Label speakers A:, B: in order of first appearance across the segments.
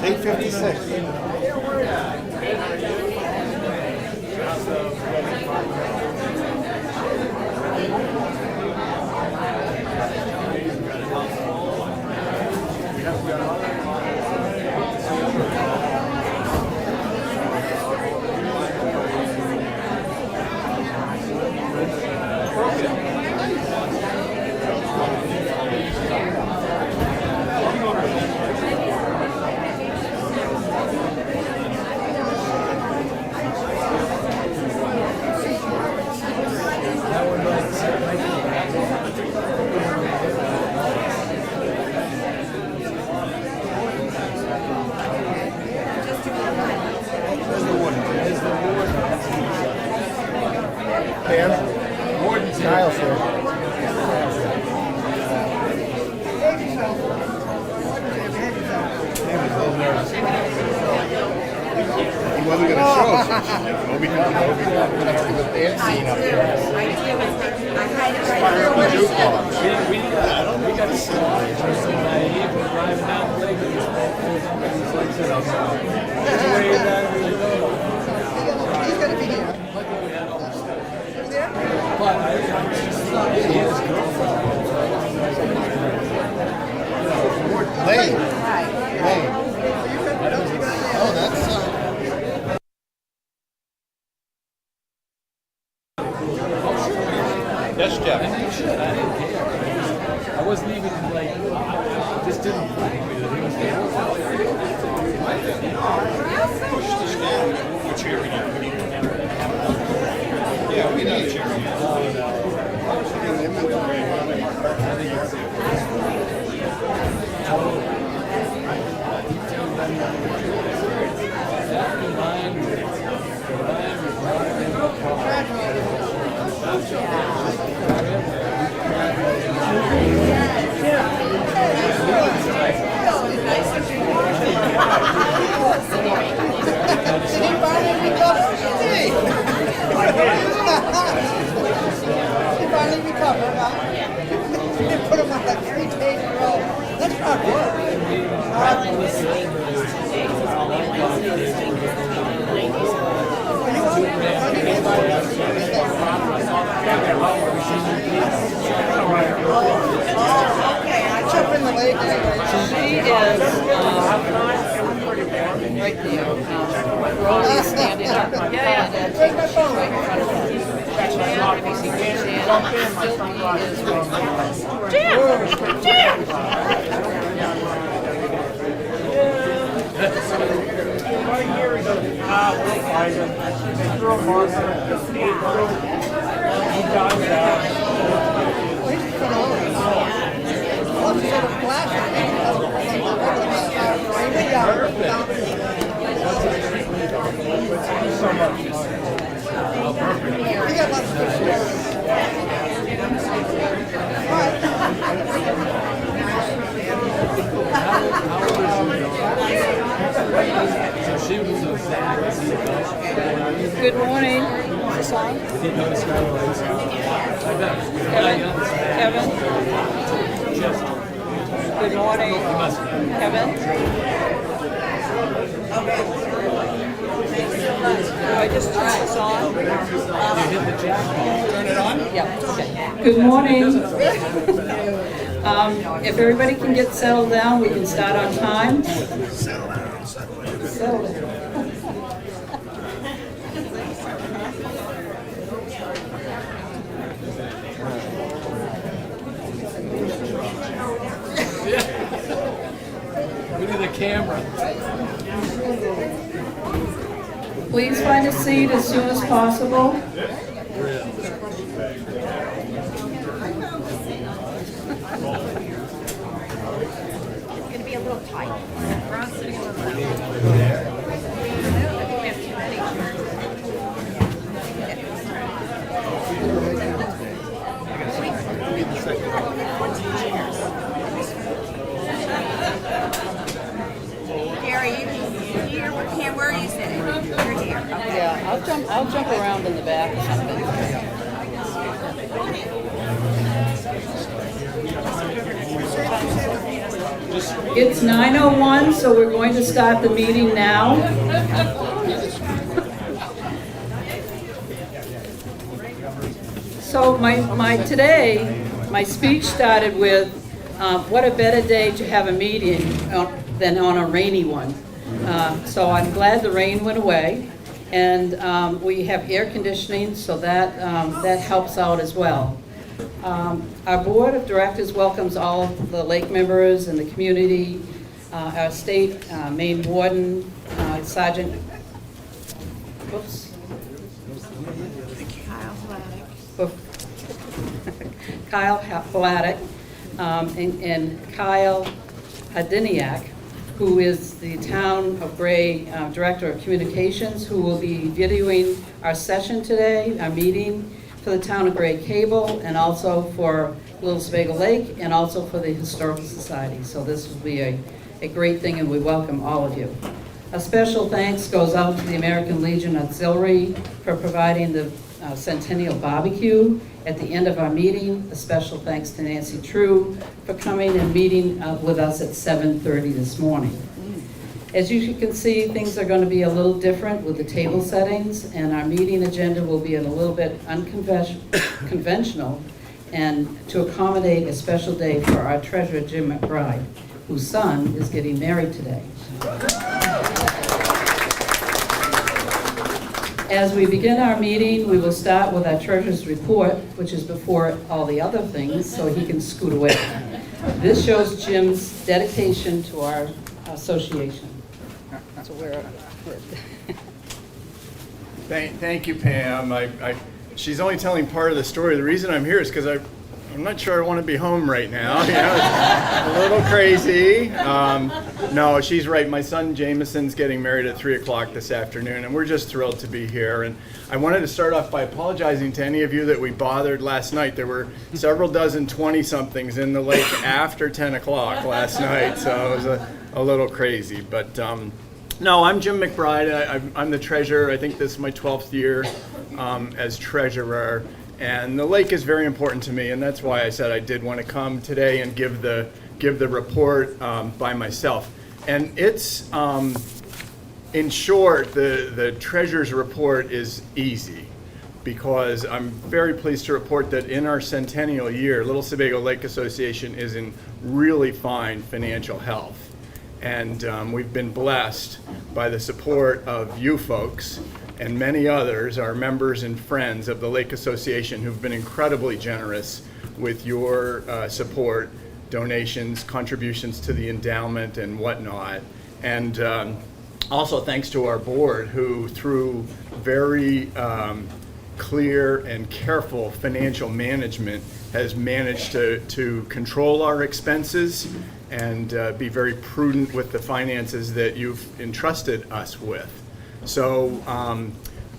A: 8:56. Kyle's here. He wasn't going to show us. Obi got the dance scene up here.
B: We got a slide. Driving down the lake with these
C: He's going to be here.
A: Lane. Lane. Oh, that's Yes, Jeff.
B: I wasn't even like, just didn't flag me that he was there.
D: Push this down. We're cheering you. Yeah, we need to cheer you.
C: Finally recovered, huh? They put him on that 3-day roll. That's not good. Jump in the lake anyway.
E: She is right there. Rosie is standing up. Yeah.
C: Where's my phone?
E: Right in front of her. Good morning. Kevin. Good morning. Kevin. I just turn this on.
B: Turn it on?
E: Yeah. Okay. Good morning. If everybody can get settled down, we can start on time. Settle down. Settle down.
B: We need a camera.
E: Please find a seat as soon as possible.
F: It's going to be a little tight. We're all sitting a little tight. We have too many chairs. Gary, you here? Where are you sitting? You're here. Okay.
E: Yeah, I'll jump around in the back or something. It's 9:01, so we're going to start the meeting now. So my speech started with, what a better day to have a meeting than on a rainy one. So I'm glad the rain went away, and we have air conditioning, so that helps out as well. Our board of directors welcomes all the lake members and the community, our state Maine warden, Sergeant, Kyle Hadiniak, and Kyle Hadiniak, who is the Town of Gray Director of Communications, who will be videoing our session today, our meeting for the Town of Gray Cable, and also for Little Sebago Lake, and also for the Historical Society. So this will be a great thing, and we welcome all of you. A special thanks goes out to the American Legion Auxiliary for providing the Centennial Barbecue at the end of our meeting. A special thanks to Nancy True for coming and meeting with us at 7:30 this morning. As you can see, things are going to be a little different with the table settings, and our meeting agenda will be a little bit unconventional, and to accommodate a special day for our treasurer, Jim McBride, whose son is getting married today. As we begin our meeting, we will start with our treasurer's report, which is before all the other things, so he can scoot away. This shows Jim's dedication to our association. So
A: Thank you, Pam. She's only telling part of the story. The reason I'm here is because I'm not sure I want to be home right now. You know, it's a little crazy. No, she's right. My son Jameson's getting married at 3 o'clock this afternoon, and we're just thrilled to be here. And I wanted to start off by apologizing to any of you that we bothered last night. There were several dozen 20-somethings in the lake after 10 o'clock last night, so it was a little crazy. But no, I'm Jim McBride. I'm the treasurer. I think this is my 12th year as treasurer. And the lake is very important to me, and that's why I said I did want to come today and give the report by myself. And it's, in short, the treasurer's report is easy, because I'm very pleased to report that in our centennial year, Little Sebago Lake Association is in really fine financial health. And we've been blessed by the support of you folks and many others, our members and friends of the Lake Association, who've been incredibly generous with your support, donations, contributions to the endowment and whatnot. And also thanks to our board, who through very clear and careful financial management has managed to control our expenses and be very prudent with the finances that you've entrusted us with. So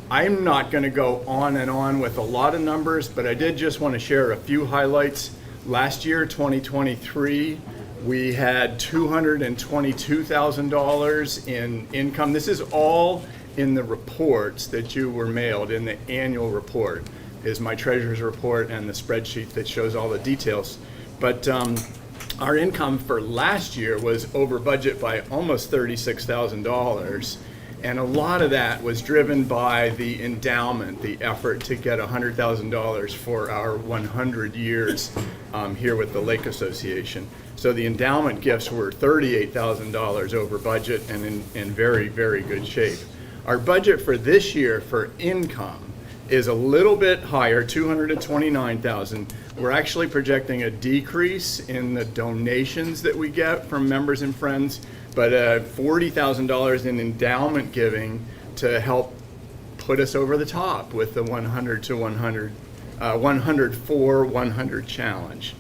A: I'm not going to go on and on with a lot of numbers, but I did just want to share a few highlights. Last year, 2023, we had $222,000 in income. This is all in the reports that you were mailed. In the annual report is my treasurer's report and the spreadsheet that shows all the details. But our income for last year was over budget by almost $36,000. And a lot of that was driven by the endowment, the effort to get $100,000 for our 100 years here with the Lake Association. So the endowment gifts were $38,000 over budget and in very, very good shape. Our budget for this year for income is a little bit higher, $229,000. We're actually projecting a decrease in the donations that we get from members and friends, but $40,000 in endowment giving to help put us over the top with the 100 for 100 challenge.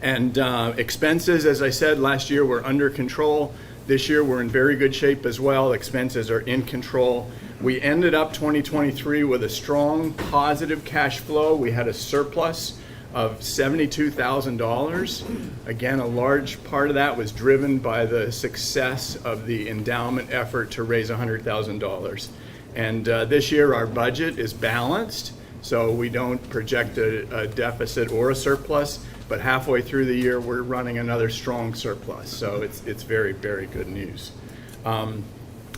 A: And expenses, as I said, last year were under control. This year we're in very good shape as well. Expenses are in control. We ended up 2023 with a strong positive cash flow. We had a surplus of $72,000. Again, a large part of that was driven by the success of the endowment effort to raise $100,000. And this year our budget is balanced So we don't project a deficit or a surplus, but halfway through the year, we're running another strong surplus. So it's very, very good news.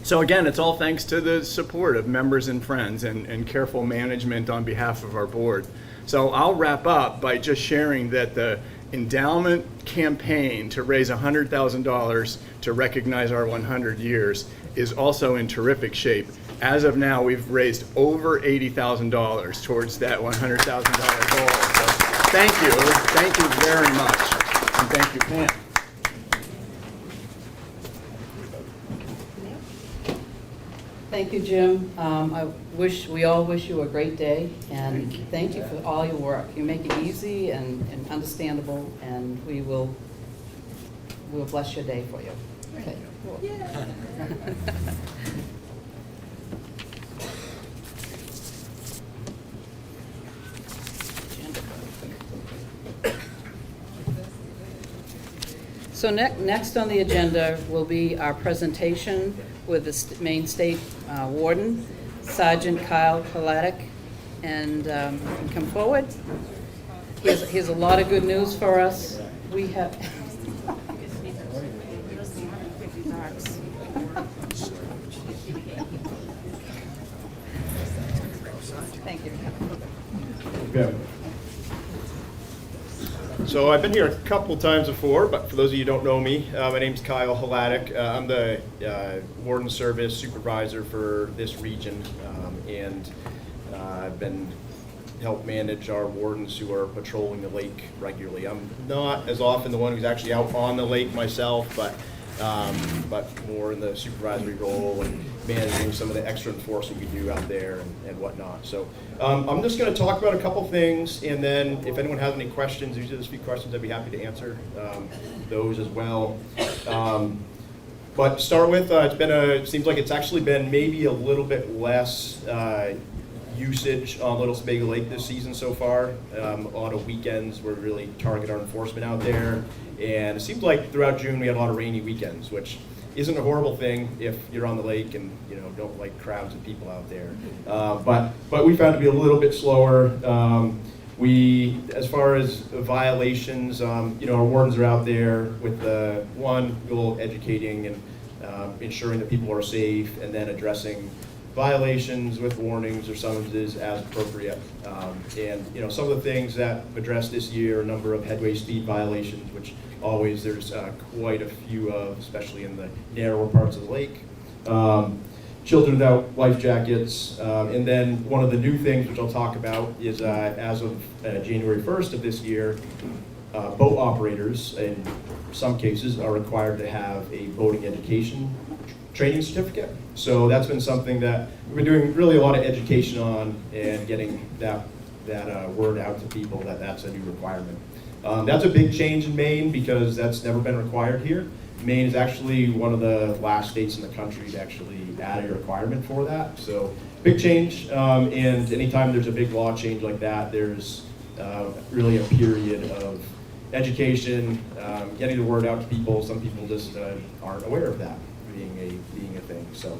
A: So again, it's all thanks to the support of members and friends and careful management on behalf of our board. So I'll wrap up by just sharing that the endowment campaign to raise $100,000 to recognize our 100 years is also in terrific shape. As of now, we've raised over $80,000 towards that $100,000 goal. So thank you very much, and thank you, Pam.
E: Thank you, Jim. We all wish you a great day, and thank you for all your work. You make it easy and understandable, and we'll bless your day for you. Okay. Cool. So next on the agenda will be our presentation with the Maine State Warden, Sergeant Kyle Halatic, and you can come forward. He has a lot of good news for us. We have. Thank you.
G: Okay. So I've been here a couple times before, but for those of you who don't know me, my name's Kyle Halatic. I'm the Warden Service Supervisor for this region, and I've been help manage our wardens who are patrolling the lake regularly. I'm not as often the one who's actually out on the lake myself, but more in the supervisory role and managing some of the extra enforcement we do out there and whatnot. So I'm just going to talk about a couple things, and then if anyone has any questions, usually there's a few questions I'd be happy to answer those as well. But to start with, it seems like it's actually been maybe a little bit less usage on Little Sebago Lake this season so far. A lot of weekends we're really target our enforcement out there, and it seems like throughout June we had a lot of rainy weekends, which isn't a horrible thing if you're on the lake and don't like crowds of people out there. But we found to be a little bit slower. As far as violations, our wardens are out there with the one goal, educating and ensuring that people are safe, and then addressing violations with warnings or summonses as appropriate. And some of the things that addressed this year, a number of headway speed violations, which always there's quite a few of, especially in the narrower parts of the lake. Children without life jackets. And then one of the new things, which I'll talk about, is as of January 1st of this year, boat operators, in some cases, are required to have a boating education training certificate. So that's been something that we've been doing really a lot of education on and getting that word out to people that that's a new requirement. That's a big change in Maine because that's never been required here. Maine is actually one of the last states in the country to actually add a requirement for that. So big change, and anytime there's a big law change like that, there's really a period of education, getting the word out to people. Some people just aren't aware of that being a thing. So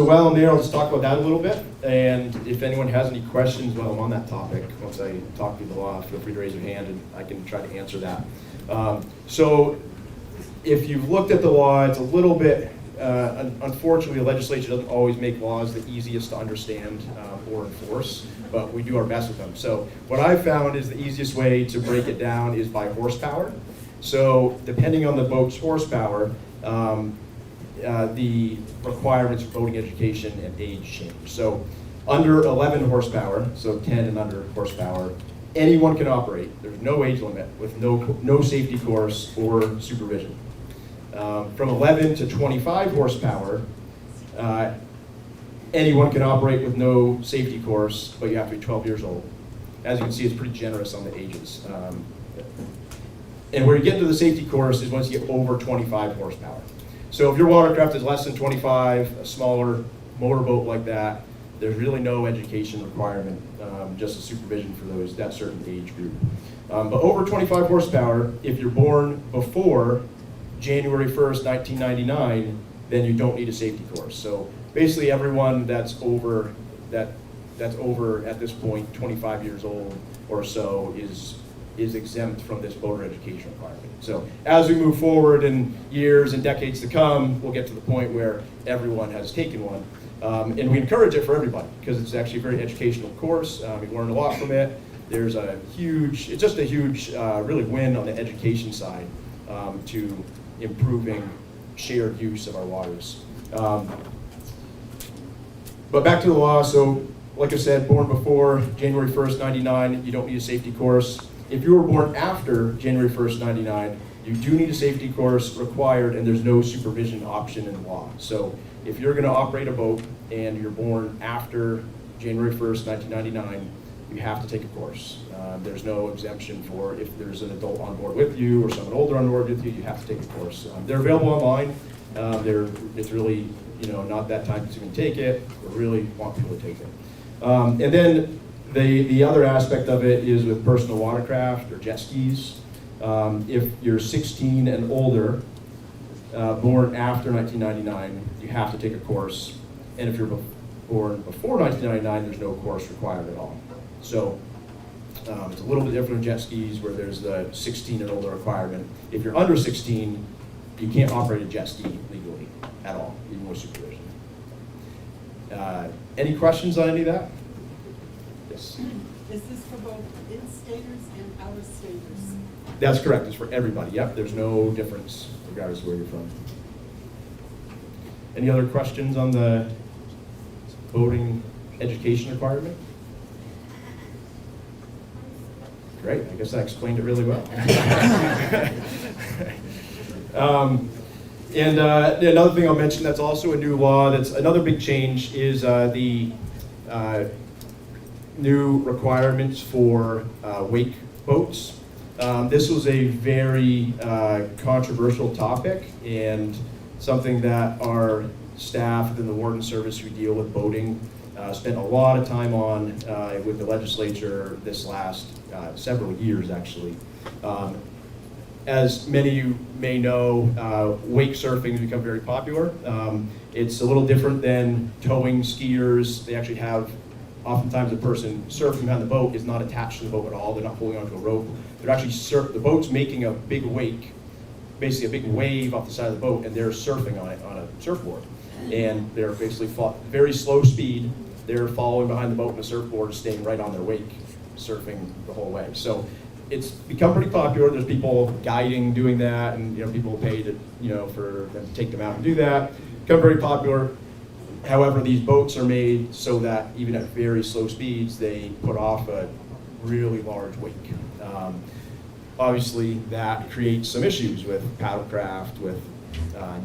G: while I'm there, I'll just talk about that a little bit. And if anyone has any questions while I'm on that topic, once I talk through the law, feel free to raise your hand and I can try to answer that. So if you've looked at the law, it's a little bit, unfortunately, the legislature doesn't always make laws the easiest to understand or enforce, but we do our best with them. So what I've found is the easiest way to break it down is by horsepower. So depending on the boat's horsepower, the requirements for boating education and age change. So under 11 horsepower, so 10 and under horsepower, anyone can operate. There's no age limit with no safety course or supervision. From 11 to 25 horsepower, anyone can operate with no safety course, but you have to be 12 years old. As you can see, it's pretty generous on the ages. And where you get into the safety course is once you get over 25 horsepower. So if your watercraft is less than 25, a smaller motorboat like that, there's really no education requirement, just a supervision for that certain age group. But over 25 horsepower, if you're born before January 1st, 1999, then you don't need a safety course. So basically everyone that's over that that's over, at this point, 25 years old or so is exempt from this boater education requirement. So as we move forward in years and decades to come, we'll get to the point where everyone has taken one. And we encourage it for everybody because it's actually a very educational course. We learn a lot from it. There's it's just a huge really win on the education side to improving shared use of our waters. But back to the law. So like I said, born before January 1st, 99, you don't need a safety course. If you were born after January 1st, 99, you do need a safety course required, and there's no supervision option in the law. So if you're going to operate a boat and you're born after January 1st, 1999, you have to take a course. There's no exemption for if there's an adult on board with you or someone older on board with you, you have to take a course. They're available online. It's really not that time consuming to take it. We really want people to take it. And then the other aspect of it is with personal watercraft or jet skis. If you're 16 and older, born after 1999, you have to take a course. And if you're born before 1999, there's no course required at all. So it's a little bit different in jet skis where there's the 16 and older requirement. If you're under 16, you can't operate a jet ski legally at all, even with supervision. Any questions on any of that? Yes.
H: Is this for both in-staters and out-of-staters?
G: That's correct. It's for everybody. Yep. There's no difference regardless of where you're from. Any other questions on the boating education requirement? Great. I guess I explained it really well. And another thing I'll mention that's also a new law, that's another big change, is the new requirements for wake boats. This was a very controversial topic and something that our staff within the Warden Service who deal with boating spent a lot of time on with the legislature this last several years, actually. As many of you may know, wake surfing has become very popular. It's a little different than towing skiers. They actually have, oftentimes the person surfing behind the boat is not attached to the boat at all. They're not holding onto a rope. They're actually the boat's making a big wake, basically a big wave off the side of the boat, and they're surfing on it on a surfboard. And they're basically very slow speed. They're following behind the boat, and the surfboard is staying right on their wake, surfing the whole way. So it's become pretty popular. There's people guiding, doing that, and people pay to for them to take them out and do that. Become very popular. However, these boats are made so that even at very slow speeds, they put off a really large wake. Obviously, that creates some issues with paddlecraft, with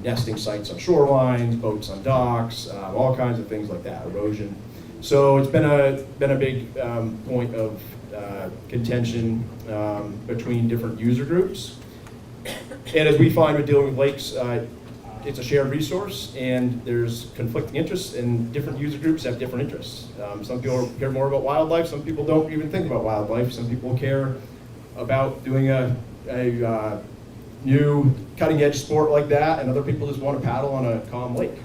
G: nesting sites on shorelines, boats on docks, all kinds of things like that, erosion. So it's been a big point of contention between different user groups. And as we find with dealing with lakes, it's a shared resource, and there's conflicting interests, and different user groups have different interests. Some people care more about wildlife, some people don't even think about wildlife, some people care about doing a new cutting-edge sport like that, and other people just want to paddle on a calm lake.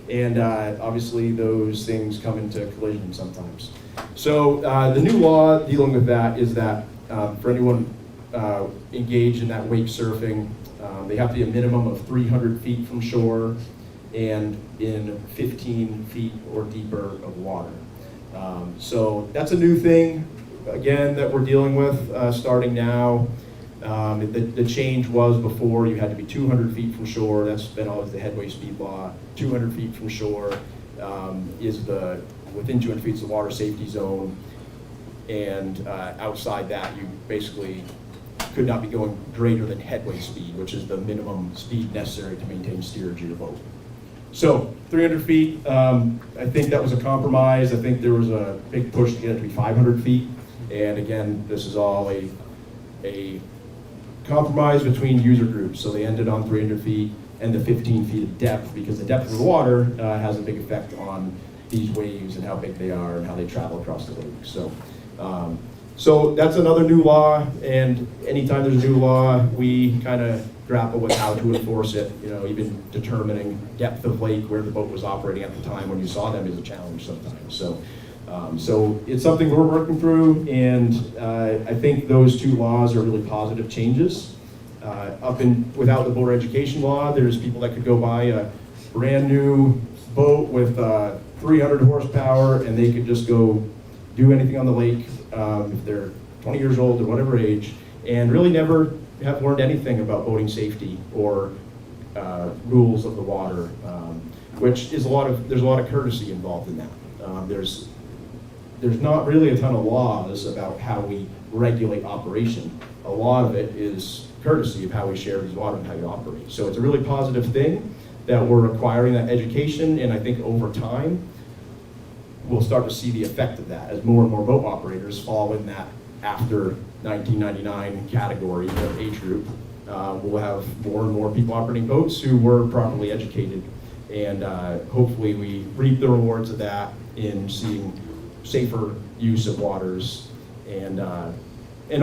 G: And obviously those things come into collision sometimes. So the new law dealing with that is that for anyone engaged in that wake surfing, they have to be a minimum of 300 feet from shore and in 15 feet or deeper of water. So that's a new thing, again, that we're dealing with starting now. The change was before you had to be 200 feet from shore. That's been always the headway speed law. 200 feet from shore is within 200 feet is the water safety zone. And outside that, you basically could not be going greater than headway speed, which is the minimum speed necessary to maintain steerage of your boat. So 300 feet, I think that was a compromise. I think there was a big push to get it to be 500 feet. And again, this is all a compromise between user groups. So they ended on 300 feet and the 15 feet of depth, because the depth of the water has a big effect on these waves and how big they are and how they travel across the lake. So that's another new law, and anytime there's a new law, we kind of grapple with how to enforce it. Even determining depth of lake where the boat was operating at the time when you saw them is a challenge sometimes. So So it's something we're working through, and I think those two laws are really positive changes. Without the boat education law, there's people that could go buy a brand new boat with 300 horsepower, and they could just go do anything on the lake if they're 20 years old or whatever age, and really never have learned anything about boating safety or rules of the water, which is there's a lot of courtesy involved in that. There's not really a ton of laws about how we regulate operation. A lot of it is courtesy of how we share these water and how you operate. So it's a really positive thing that we're acquiring that education, and I think over time, we'll start to see the effect of that as more and more boat operators fall in that after 1999 category of age group. We'll have more and more people operating boats who were properly educated, and hopefully we reap the rewards of that in seeing safer use of waters, and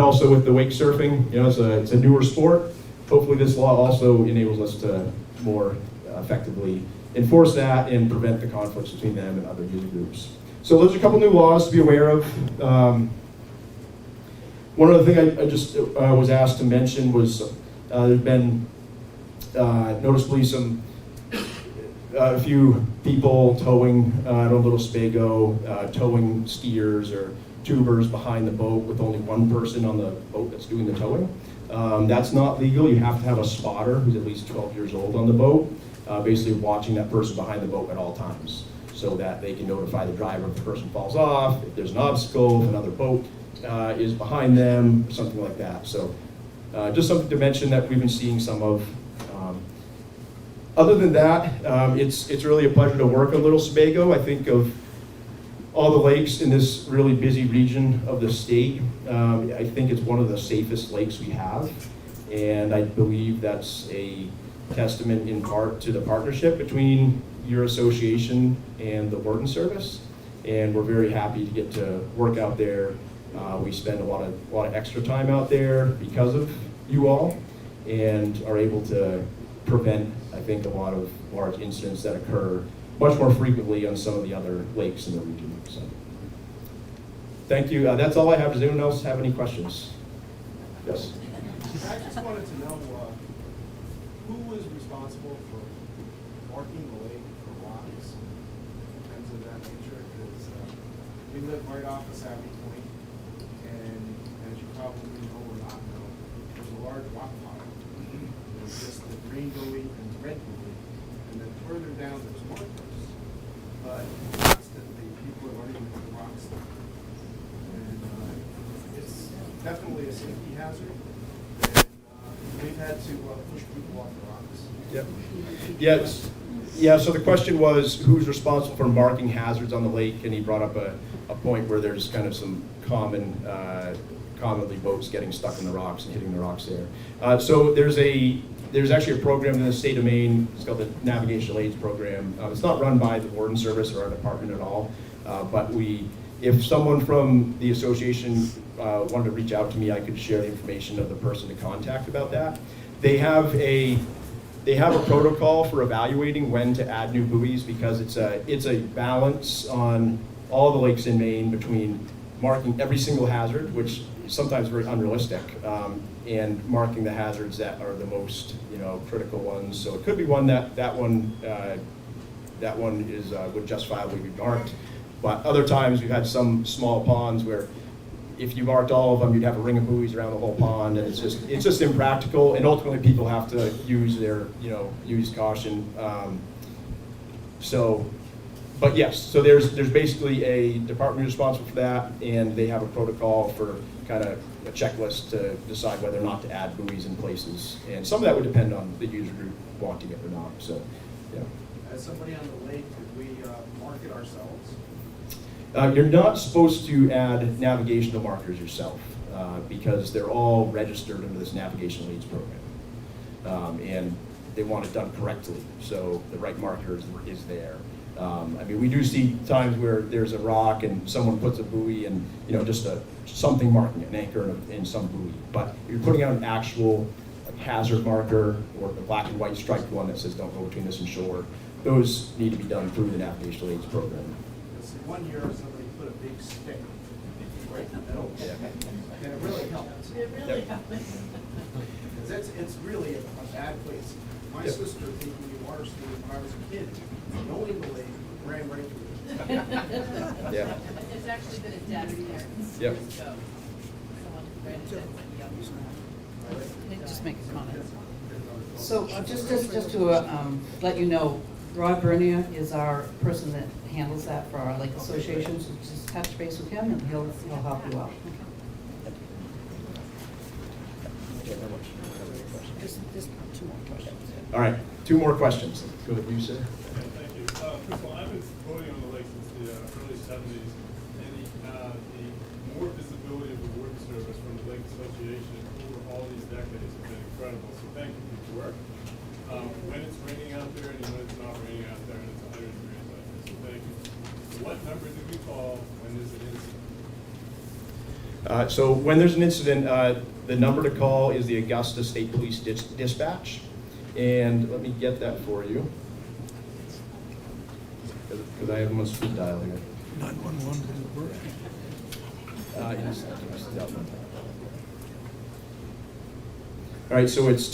G: also with the wake surfing, it's a newer sport. Hopefully this law also enables us to more effectively enforce that and prevent the conflicts between them and other user groups. So those are a couple new laws to be aware of. One other thing I just was asked to mention was there's been noticeably a few people towing on a little Sebago, towing skiers or tubers behind the boat with only one person on the boat that's doing the towing. That's not legal. You have to have a spotter who's at least 12 years old on the boat, basically watching that person behind the boat at all times so that they can notify the driver if the person falls off, if there's an obstacle, if another boat is behind them, something like that. So just something to mention that we've been seeing some of. Other than that, it's really a pleasure to work on Little Sebago. I think of all the lakes in this really busy region of the state. I think it's one of the safest lakes we have, and I believe that's a testament in part to the partnership between your association and the Warden Service, and we're very happy to get to work out there. We spend a lot of extra time out there because of you all, and are able to prevent, I think, a lot of large incidents that occur much more frequently on some of the other lakes in the region. So, thank you. That's all I have. Does anyone else have any questions? Yes.
B: I just wanted to know who was responsible for marking the lake for rocks and things of that nature, because we live right off of Savvy Point, and as you probably know or not know, there's a large rock pile. There's just the green buoy and the red buoy, and then further down there's markers. But constantly people are running into the rocks there. And it's definitely a safety hazard. And we've had to push people off the rocks.
G: Yep. Yes. Yeah, so the question was who's responsible for marking hazards on the lake, and he brought up a point where there's kind of some commonly boats getting stuck in the rocks and hitting the rocks there. So there's actually a program in the state of Maine. It's called the Navigational Aids Program. It's not run by the Warden Service or our department at all, but if someone from the association wanted to reach out to me, I could share the information of the person to contact about that. They have a protocol for evaluating when to add new buoys, because it's a balance on all the lakes in Maine between marking every single hazard, which is sometimes very unrealistic, and marking the hazards that are the most critical ones. So it could be one that one is would justifiably be marked, but other times we've had some small ponds where if you marked all of them, you'd have a ring of buoys around the whole pond, and it's just impractical. And ultimately, people have to use use caution. But yes, so there's basically a department responsible for that, and they have a protocol for kind of a checklist to decide whether or not to add buoys in places. And some of that would depend on the user group wanting it or not. So, yeah.
B: As somebody on the lake, could we mark it ourselves?
G: You're not supposed to add navigational markers yourself because they're all registered under this Navigational Aids Program. And they want it done correctly, so the right marker is there. We do see times where there's a rock and someone puts a buoy and just something marking it, an anchor in some buoy. But if you're putting out an actual hazard marker or the black and white striped one that says don't go between this and shore, those need to be done through the Navigational Aids Program.
B: One year somebody put a big stick right in the middle. And it really helps.
H: It really helps.
B: Because it's really a bad place. My sister taking me water skiing when I was a kid, knowing the lake, ran right through it.
G: Yeah.
F: There's actually been a death there
G: Yep.
F: years ago. Someone ran into it, young.
E: Just make a comment. So just to let you know, Rod Bernier is our person that handles that for our lake associations. So just touch base with him and he'll help you out. Just two more questions.
G: All right, 2 more questions. Go with you, sir.
I: Thank you. First of all, I've been boating on the lake since the early 70s, and the more visibility of the warden service from the Lake Association over all these decades has been incredible. So thank you for your work. When it's raining out there and when it's not raining out there and it's 100 degrees out there, so thank you. What number do we call when there's an incident?
G: So when there's an incident, the number to call is the Augusta State Police Dispatch. And let me get that for you. Because I have them on speed dial here.
A: 911 didn't work.
G: Yes. All right, so it's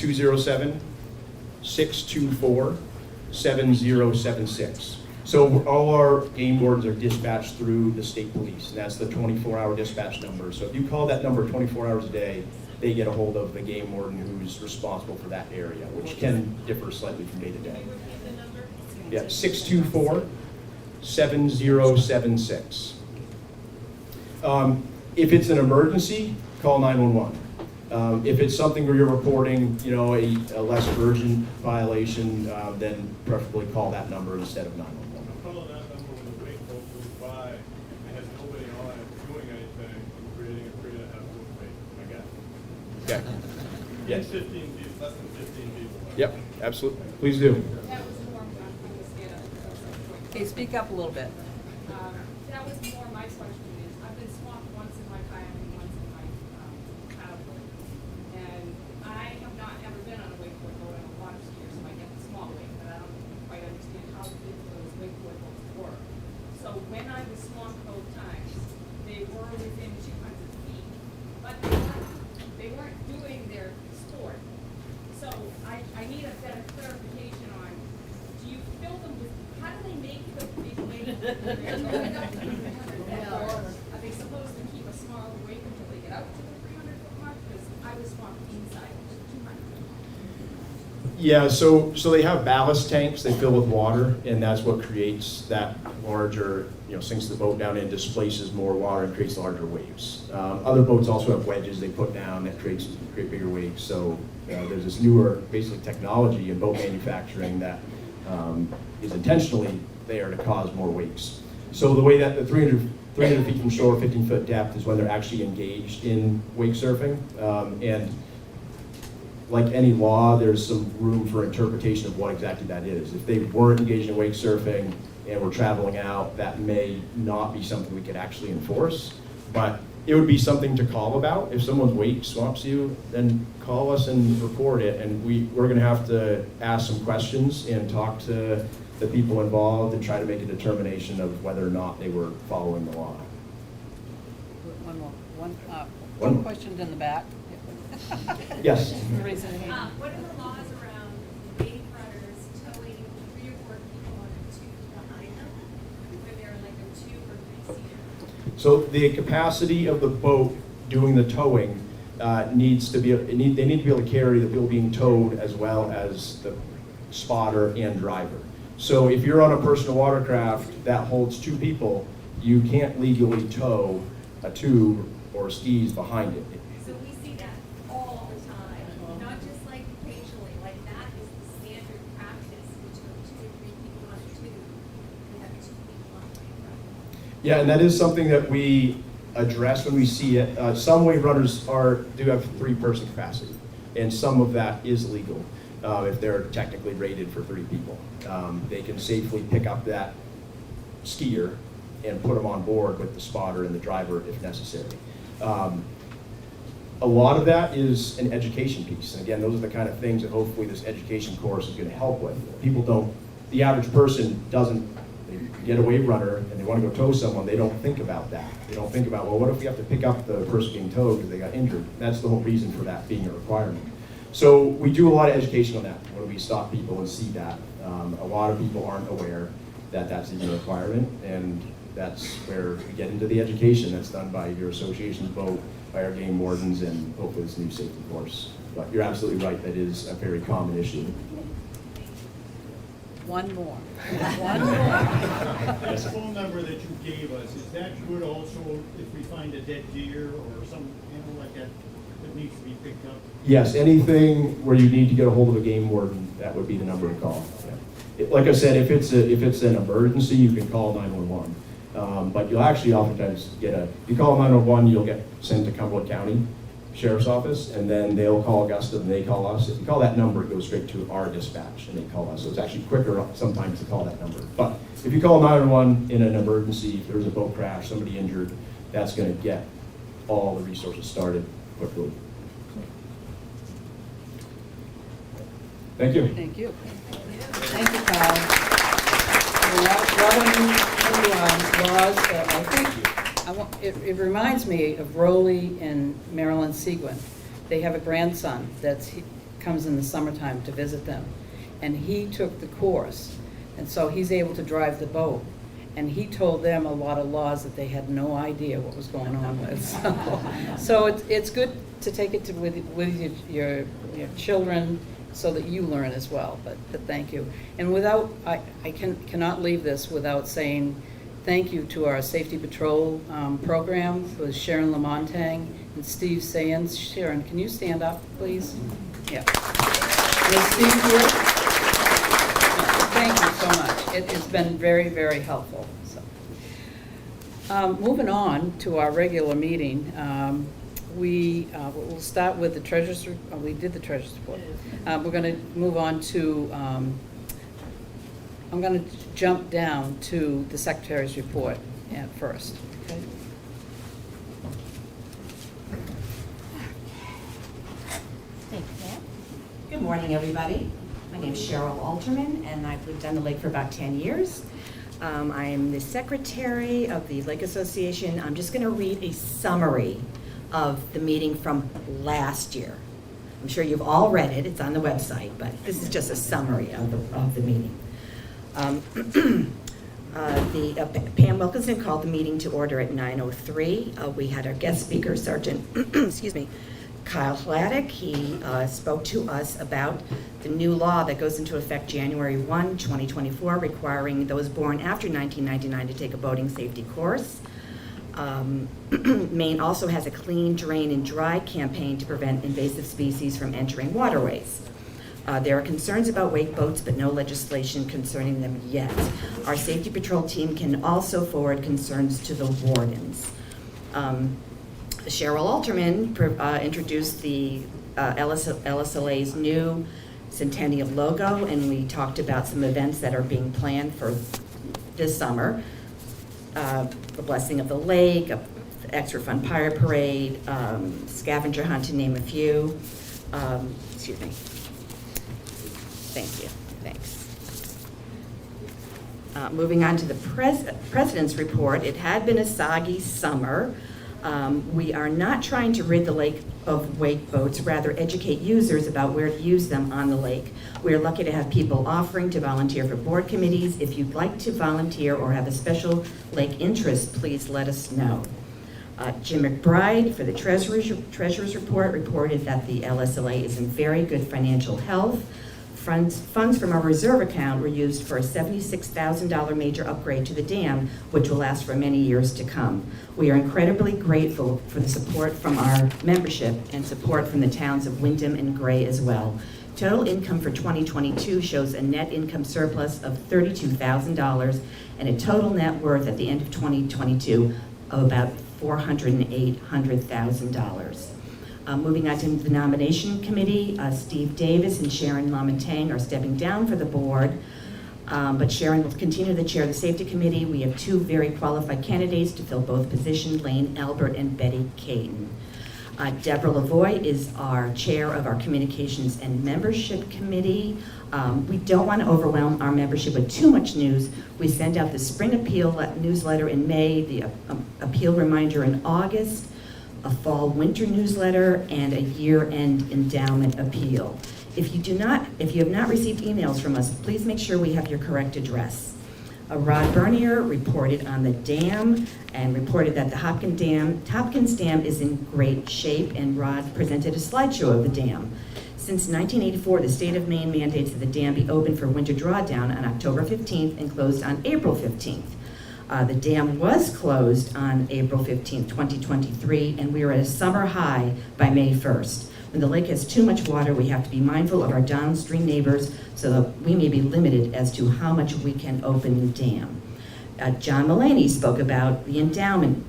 G: 207-624-7076. So all our game wardens are dispatched through the state police, and that's the 24-hour dispatch number. So if you call that number 24 hours a day, they get a hold of the game warden who's responsible for that area, which can differ slightly from day to day. Yeah, 624-7076. If it's an emergency, call 911. If it's something where you're reporting, a less urgent violation, then preferably call that number instead of 911.
I: Calling that number when the wake boat goes by and has nobody on it doing anything and creating a hazardous wake. I guess.
G: Okay. Yes.
I: 15 people, less than 15 people.
G: Yep, absolutely. Please do.
J: That was more, I'm going to stand up.
E: Okay, speak up a little bit.
J: That was more my question is, I've been swamped once in my kayak and once in my paddleboard. And I have not ever been on a wakeboard boat on a water skier, so I get the small wake, but I don't quite understand how big those wakeboard boats were. So when I was swamped both times, they were within 200 feet, but they weren't doing their sport. So I need a better clarification on, do you fill them with, how do they make the big wake? They're going up to 300 foot, or are they supposed to keep a smaller wake until they get out to the 300 foot mark? Because I was swamped inside, which is 200.
G: Yeah, so they have ballast tanks they fill with water, and that's what creates that larger, sinks the boat down and displaces more water and creates larger waves. Other boats also have wedges they put down that create bigger waves. So there's this newer, basically, technology in boat manufacturing that is intentionally there to cause more wakes. So the way that the 300 feet from shore, 15-foot depth is when they're actually engaged in wake surfing. And like any law, there's some room for interpretation of what exactly that is. If they weren't engaged in wake surfing and were traveling out, that may not be something we could actually enforce. But it would be something to call about. If someone's wake swamps you, then call us and report it. And we're going to have to ask some questions and talk to the people involved and try to make a determination of whether or not they were following the law.
E: One more.
G: One
E: One
G: more.
E: question in the back.
G: Yes.
E: Raise your hand.
J: What are the laws around wayfronters towing 3 or 4 people on a tube behind them, when they're like a 2 or 3-seater?
G: So the capacity of the boat doing the towing needs to be, they need to be able to carry the people being towed as well as the spotter and driver. So if you're on a personal watercraft that holds 2 people, you can't legally tow a tube or skis behind it.
J: So we see that all the time, not just like occasionally, like that is the standard practice, which are 2 or 3 people on a tube, we have 2 people on the wayfront.
G: Yeah, and that is something that we address when we see it. Some wave runners do have 3-person capacity, and some of that is legal if they're technically rated for 3 people. They can safely pick up that skier and put them on board with the spotter and the driver if necessary. A lot of that is an education piece. And again, those are the kind of things that hopefully this education course is going to help with. The average person doesn't They get a wave runner and they want to go tow someone, they don't think about that. They don't think about, well, what if we have to pick up the person being towed because they got injured? That's the whole reason for that being a requirement. So we do a lot of education on that when we stop people and see that. A lot of people aren't aware that that's even a requirement, and that's where we get into the education that's done by your association's vote, by our game wardens, and hopefully this new safety course. But you're absolutely right, that is a very common issue.
E: One more.
D: That phone number that you gave us, is that good also if we find a dead deer or some animal like that that needs to be picked up?
G: Yes, anything where you need to get a hold of a game warden, that would be the number to call. Yeah. Like I said, if it's an emergency, you can call 911. But you'll actually oftentimes if you call 911, you'll get sent to Cumberland County Sheriff's Office, and then they'll call Augusta and they call us. If you call that number, it goes straight to our dispatch and they call us. So it's actually quicker sometimes to call that number. But if you call 911 in an emergency, if there's a boat crash, somebody injured, that's going to get all the resources started quickly. Thank you.
E: Thank you. Thank you, Kyle. I think it reminds me of Rowley and Marilyn Seguin. They have a grandson he comes in the summertime to visit them, and he took the course, and so he's able to drive the boat. And he told them a lot of laws that they had no idea what was going on with. So it's good to take it with your children, so that you learn as well, but thank you. And I cannot leave this without saying thank you to our Safety Patrol program with Sharon Lamontang and Steve Sayens. Sharon, can you stand up, please? Yeah. Is Steve here? Thank you so much. It has been very, very helpful. So, moving on to our regular meeting, we'll start with the treasurer's report. We did the treasurer's report. We're going to move on to, I'm going to jump down to the secretary's report at first. Okay.
F: Thank you, Pam. Good morning, everybody. My name is Cheryl Alterman, and I've lived on the lake for about 10 years. I am the secretary of the Lake Association. I'm just going to read a summary of the meeting from last year. I'm sure you've all read it. It's on the website, but this is just a summary of the meeting. Pam Wilkinson called the meeting to order at 9:03. We had our guest speaker, Sergeant excuse me, Kyle Hladek. He spoke to us about the new law that goes into effect January 1, 2024, requiring those born after 1999 to take a boating safety course. Maine also has a clean, drain, and dry campaign to prevent invasive species from entering waterways. There are concerns about wake boats, but no legislation concerning them yet. Our safety patrol team can also forward concerns to the wardens. Cheryl Alterman introduced the LSLA's new Centennial logo, and we talked about some events that are being planned for this summer. The Blessing of the Lake, the Extra Fun Pirate Parade, Scavenger Hunt, to name a few. Excuse me. Thank you. Thanks. Moving on to the President's report. It had been a soggy summer. We are not trying to rid the lake of wake boats, rather educate users about where to use them on the lake. We are lucky to have people offering to volunteer for board committees. If you'd like to volunteer or have a special lake interest, please let us know. Jim McBride, for the Treasurer's report, reported that the LSLA is in very good financial health. Funds from our reserve account were used for a $76,000 major upgrade to the dam, which will last for many years to come. We are incredibly grateful for the support from our membership and support from the towns of Wyndham and Gray as well. Total income for 2022 shows a net income surplus of $32,000 and a total net worth at the end of 2022 of about $408,000. Moving on to the nomination committee, Steve Davis and Sharon Lamontang are stepping down for the board, but Sharon will continue to chair the safety committee. We have two very qualified candidates to fill both positions, Lane Albert and Betty Caton. Deborah Lavoie is our chair of our Communications and Membership Committee. We don't want to overwhelm our membership with too much news. We send out the spring appeal newsletter in May, the appeal reminder in August, a fall-winter newsletter, and a year-end endowment appeal. If you have not received emails from us, please make sure we have your correct address. Rod Bernier reported on the dam and reported that the Hopkins Dam is in great shape, and Rod presented a slideshow of the dam. Since 1984, the state of Maine mandates that the dam be open for winter drawdown on October 15th and closed on April 15th. The dam was closed on April 15th, 2023, and we are at a summer high by May 1st. When the lake has too much water, we have to be mindful of our downstream neighbors so that we may be limited as to how much we can open the dam. John Mulaney spoke about the endowment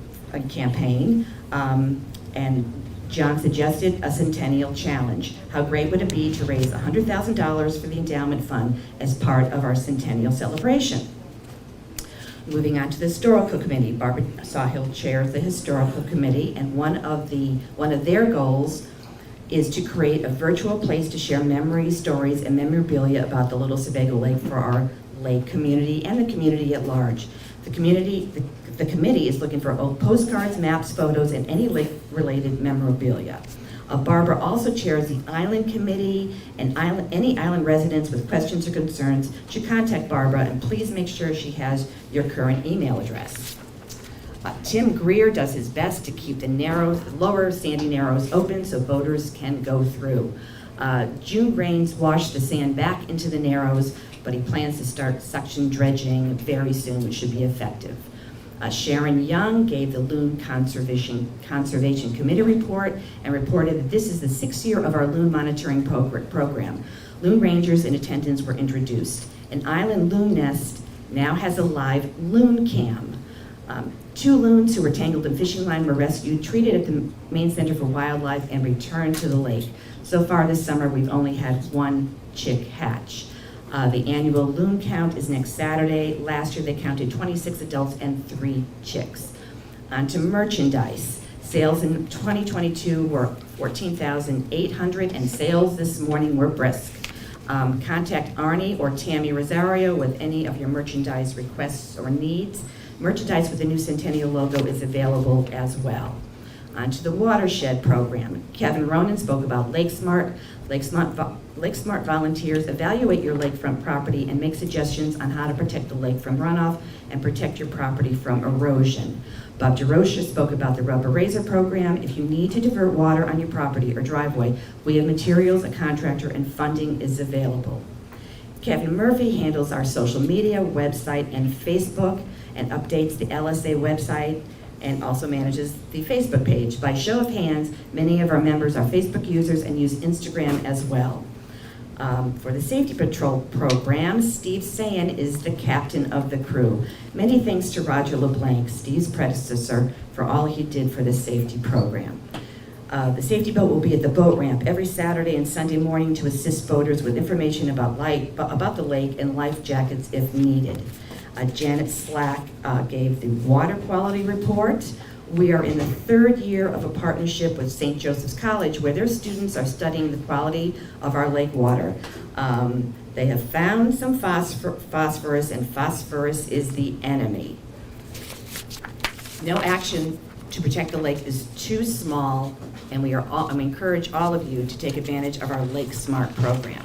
F: campaign, and John suggested a centennial challenge. How great would it be to raise $100,000 for the endowment fund as part of our centennial celebration? Moving on to the Historical Committee, Barbara Sawhill chairs the Historical Committee, and one of their goals is to create a virtual place to share memories, stories, and memorabilia about the Little Sebago Lake for our lake community and the community at large. The committee is looking for old postcards, maps, photos, and any lake-related memorabilia. Barbara also chairs the Island Committee, and any island residents with questions or concerns should contact Barbara, and please make sure she has your current email address. Tim Greer does his best to keep the lower sandy narrows open so boaters can go through. June rains washed the sand back into the narrows, but he plans to start suction dredging very soon, which should be effective. Sharon Young gave the Loon Conservation Committee report and reported that this is the 6th year of our loon monitoring program. Loon rangers in attendance were introduced. An island loon nest now has a live loon cam. 2 loons who were tangled in fishing line were rescued, treated at the Maine Center for Wildlife, and returned to the lake. So far this summer, we've only had 1 chick hatch. The annual loon count is next Saturday. Last year, they counted 26 adults and 3 chicks. On to merchandise. Sales in 2022 were $14,800, and sales this morning were brisk. Contact Arnie or Tammy Rosario with any of your merchandise requests or needs. Merchandise with the new Centennial logo is available as well. On to the watershed program. Kevin Ronan spoke about LakeSmart. LakeSmart volunteers evaluate your lakefront property and make suggestions on how to protect the lake from runoff and protect your property from erosion. Bob DeRocha spoke about the Rubber Razor program. If you need to divert water on your property or driveway, we have materials, a contractor, and funding is available. Kevin Murphy handles our social media, website, and Facebook, and updates the LSA website, and also manages the Facebook page. By show of hands, many of our members are Facebook users and use Instagram as well. For the Safety Patrol program, Steve Sayan is the captain of the crew. Many thanks to Roger LeBlanc, Steve's predecessor, for all he did for the safety program. The safety boat will be at the boat ramp every Saturday and Sunday morning to assist boaters with information about the lake and life jackets if needed. Janet Slack gave the water quality report. We are in the 3rd year of a partnership with St. Joseph's College where their students are studying the quality of our lake water. They have found some phosphorus, and phosphorus is the enemy. No action to protect the lake is too small, and we encourage all of you to take advantage of our LakeSmart program.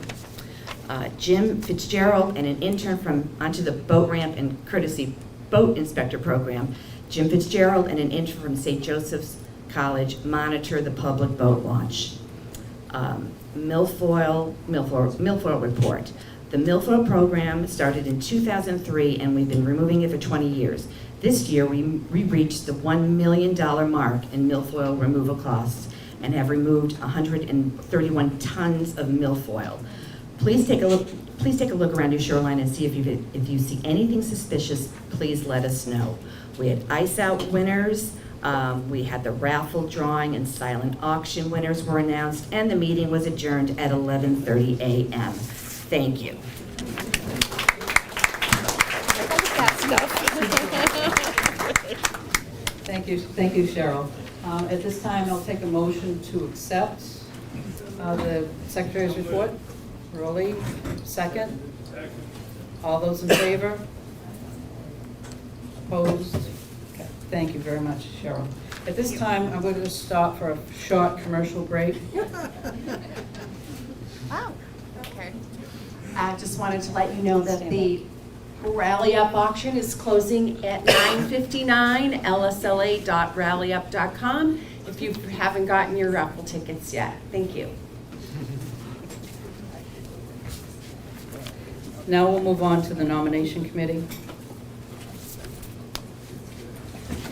F: Jim Fitzgerald and an intern from onto the boat ramp and courtesy boat inspector program. Jim Fitzgerald and an intern from St. Joseph's College monitor the public boat launch. Milfoil report. The milfoil program started in 2003 and we've been removing it for 20 years. This year we reached the $1 million mark in milfoil removal costs and have removed 131 tons of milfoil. Please take a look around your shoreline and see if you see anything suspicious, please let us know. We had ice out winners, we had the raffle drawing and silent auction winners were announced, and the meeting was adjourned at 11:30 a.m. Thank you.
E: Thank you, Cheryl. At this time, I'll take a motion to accept the Secretary's report. Rolly, second. All those in favor? Opposed? Okay. Thank you very much, Cheryl. At this time, I'm going to stop for a short commercial break.
K: Oh, okay. I just wanted to let you know that the Rally Up auction is closing at 9:59, lsla.rallyup.com, if you haven't gotten your raffle tickets yet. Thank you.
E: Now we'll move on to the nomination committee.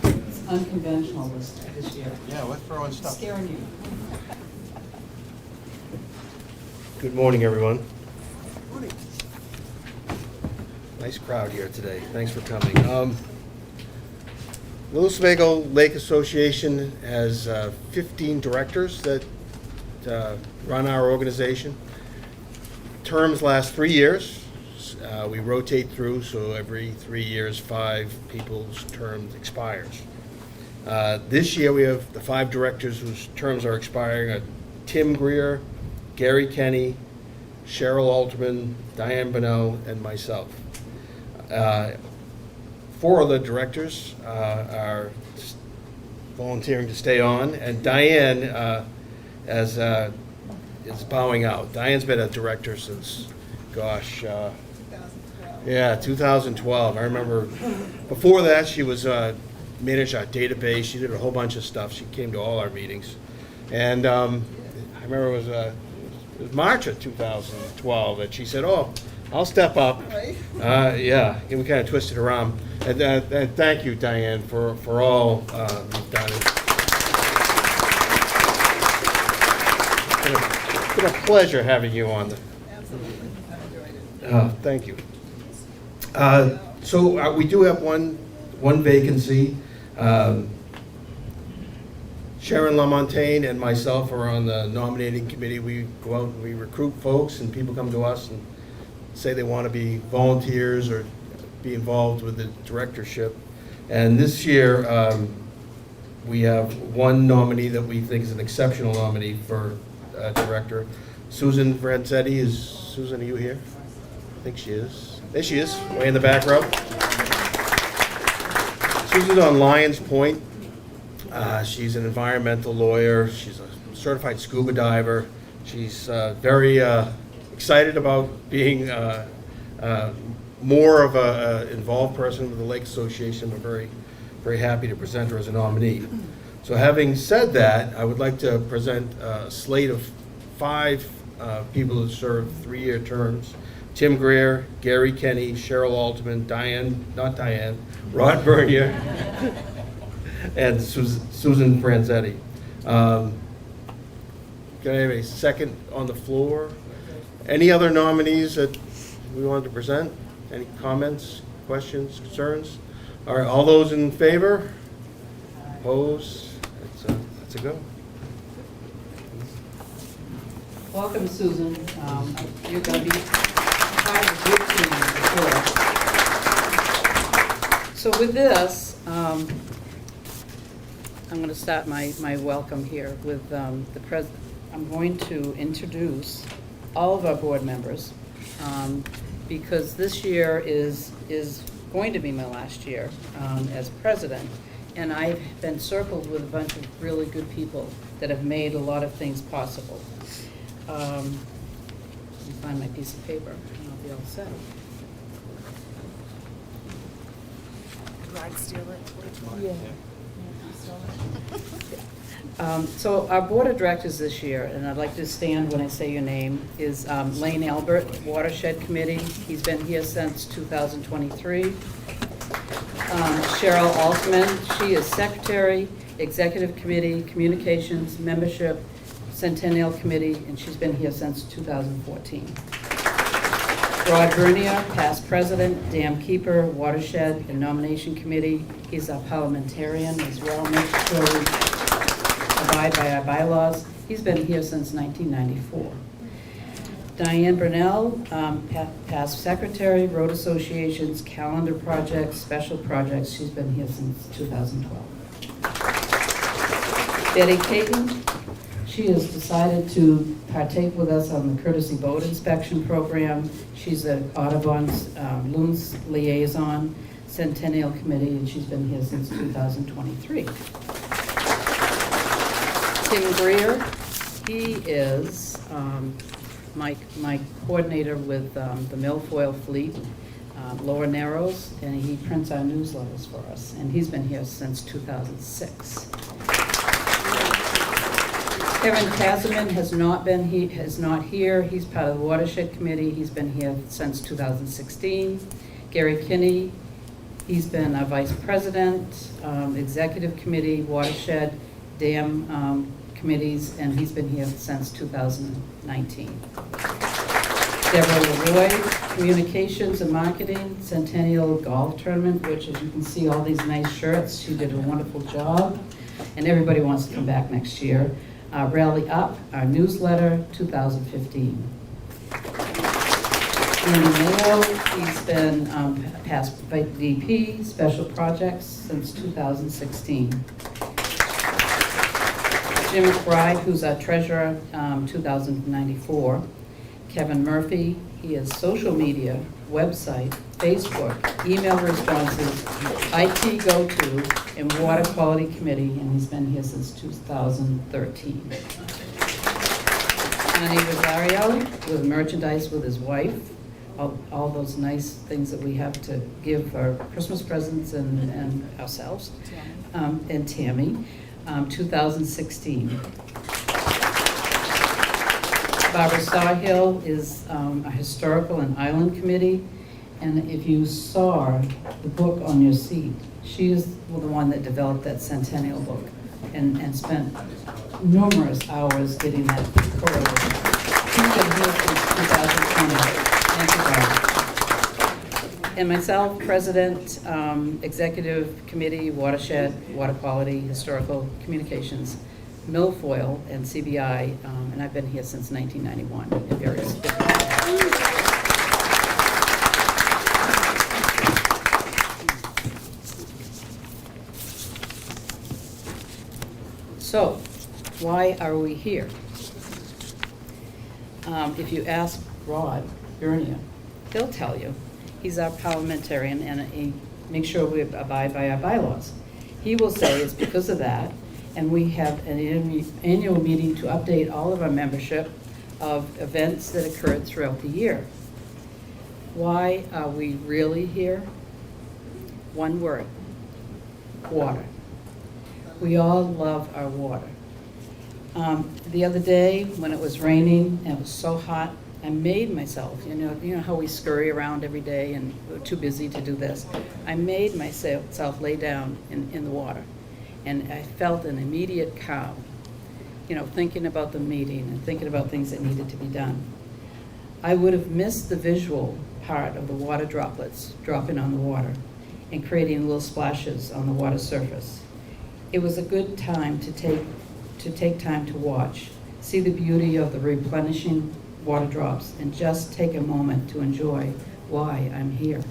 E: It's unconventional this year.
B: Yeah, we're throwing stuff.
E: Scaring you.
L: Good morning, everyone. Nice crowd here today. Thanks for coming. Little Sebago Lake Association has 15 directors that run our organization. Terms last 3 years. We rotate through, so every 3 years, 5 people's terms expires. This year, we have the 5 directors whose terms are expiring: Tim Greer, Gary Kenny, Cheryl Alterman, Diane Bonnell, and myself. 4 of the directors are volunteering to stay on, and Diane is bowing out. Diane's been a director since, gosh, 2012. I remember before that she was managed our database. She did a whole bunch of stuff. She came to all our meetings, and I remember it was March of 2012 that she said, "Oh, I'll step up."
C: Right.
L: Yeah, and we kind of twisted her arm. And thank you, Diane, for all you've done. It's been a pleasure having you on.
C: Absolutely. I enjoyed it.
L: Thank you. So we do have one vacancy. Sharon LaMontagne and myself are on the nominating committee. We go out and we recruit folks, and people come to us and say they want to be volunteers or be involved with the directorship. And this year, we have one nominee that we think is an exceptional nominee for director. Susan Franzetti. Susan, are you here? I think she is. There she is, way in the back row. Susan's on Lions Point. She's an environmental lawyer. She's a certified scuba diver. She's very excited about being more of a involved person with the Lake Association. We're very, very happy to present her as a nominee. So having said that, I would like to present a slate of 5 people who serve 3-year terms. Tim Greer, Gary Kenny, Cheryl Alterman, Rod Bernier, and Susan Franzetti. Can I have a second on the floor? Any other nominees that we wanted to present? Any comments, questions, concerns? All right, all those in favor? Opposed? That's a go.
E: Welcome, Susan. You're going to be part of the group team before. So with this, I'm going to start my welcome here with the president. I'm going to introduce all of our board members because this year is going to be my last year as president, and I've been circled with a bunch of really good people that have made a lot of things possible. Let me find my piece of paper and I'll be all set.
K: Did Rod steal it?
E: Yeah. So our board of directors this year, and I'd like to stand when I say your name, is Lane Albert, Watershed Committee. He's been here since 2023. Cheryl Altman, she is Secretary, Executive Committee, Communications, Membership, Centennial Committee, and she's been here since 2014. Rod Bernier, past president, dam keeper, watershed, and nomination committee. He's a parliamentarian as well, makes sure we abide by our bylaws. He's been here since 1994. Diane Burnell, past secretary, road associations, calendar projects, special projects. She's been here since 2012. Betty Caton, she has decided to partake with us on the courtesy boat inspection program. She's the Audubon's Loons Liaison Centennial Committee, and she's been here since 2023. Tim Greer, he is my coordinator with the Milfoil Fleet, Lower Narrows, and he prints our newsletters for us, and he's been here since 2006. Kevin Kaziman has not here. He's part of the Watershed Committee. He's been here since 2016. Gary Kinney, he's been our Vice President, Executive Committee, Watershed, Dam Committees, and he's been here since 2019. Deborah Leroy, Communications and Marketing, Centennial Golf Tournament, which, as you can see, all these nice shirts. She did a wonderful job, and everybody wants to come back next year. Rally Up, our newsletter, 2015. Andy Mayo, he's been past VP, Special Projects, since 2016. Jim McBride, who's our treasurer, 2094. Kevin Murphy, he is social media, website, Facebook, email responses, IT go-to, and water quality committee, and he's been here since 2013. Johnny Rosario with merchandise with his wife, all those nice things that we have to give for Christmas presents and ourselves, and Tammy, 2016. Barbara Sawhill is a historical and island committee, and if you saw the book on your seat, she is the one that developed that Centennial book and spent numerous hours getting that correlated. She's been here since 2020. Thank you, Barbara. And myself, President, Executive Committee, Watershed, Water Quality, Historical Communications, Milfoil, and CBI, and I've been here since 1991 in various So, why are we here? If you ask Rod Bernier, he'll tell you. He's our parliamentarian, and he makes sure we abide by our bylaws. He will say it's because of that, and we have an annual meeting to update all of our membership of events that occurred throughout the year. Why are we really here? One word: water. We all love our water. The other day, when it was raining and it was so hot, I made myself, you know how we scurry around every day and we're too busy to do this. I made myself lay down in the water, and I felt an immediate calm, thinking about the meeting and thinking about things that needed to be done. I would have missed the visual part of the water droplets dropping on the water and creating little splashes on the water surface. It was a good time to take time to watch, see the beauty of the replenishing water drops, and just take a moment to enjoy why I'm here.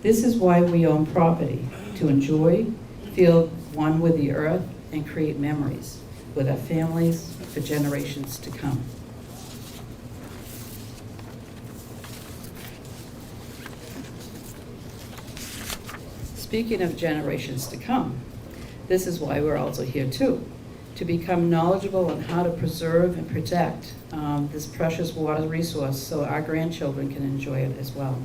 E: This is why we own property: to enjoy, feel one with the earth, and create memories with our families for generations to come. Speaking of generations to come, this is why we're also here too: to become knowledgeable on how to preserve and protect this precious water resource so our grandchildren can enjoy it as well.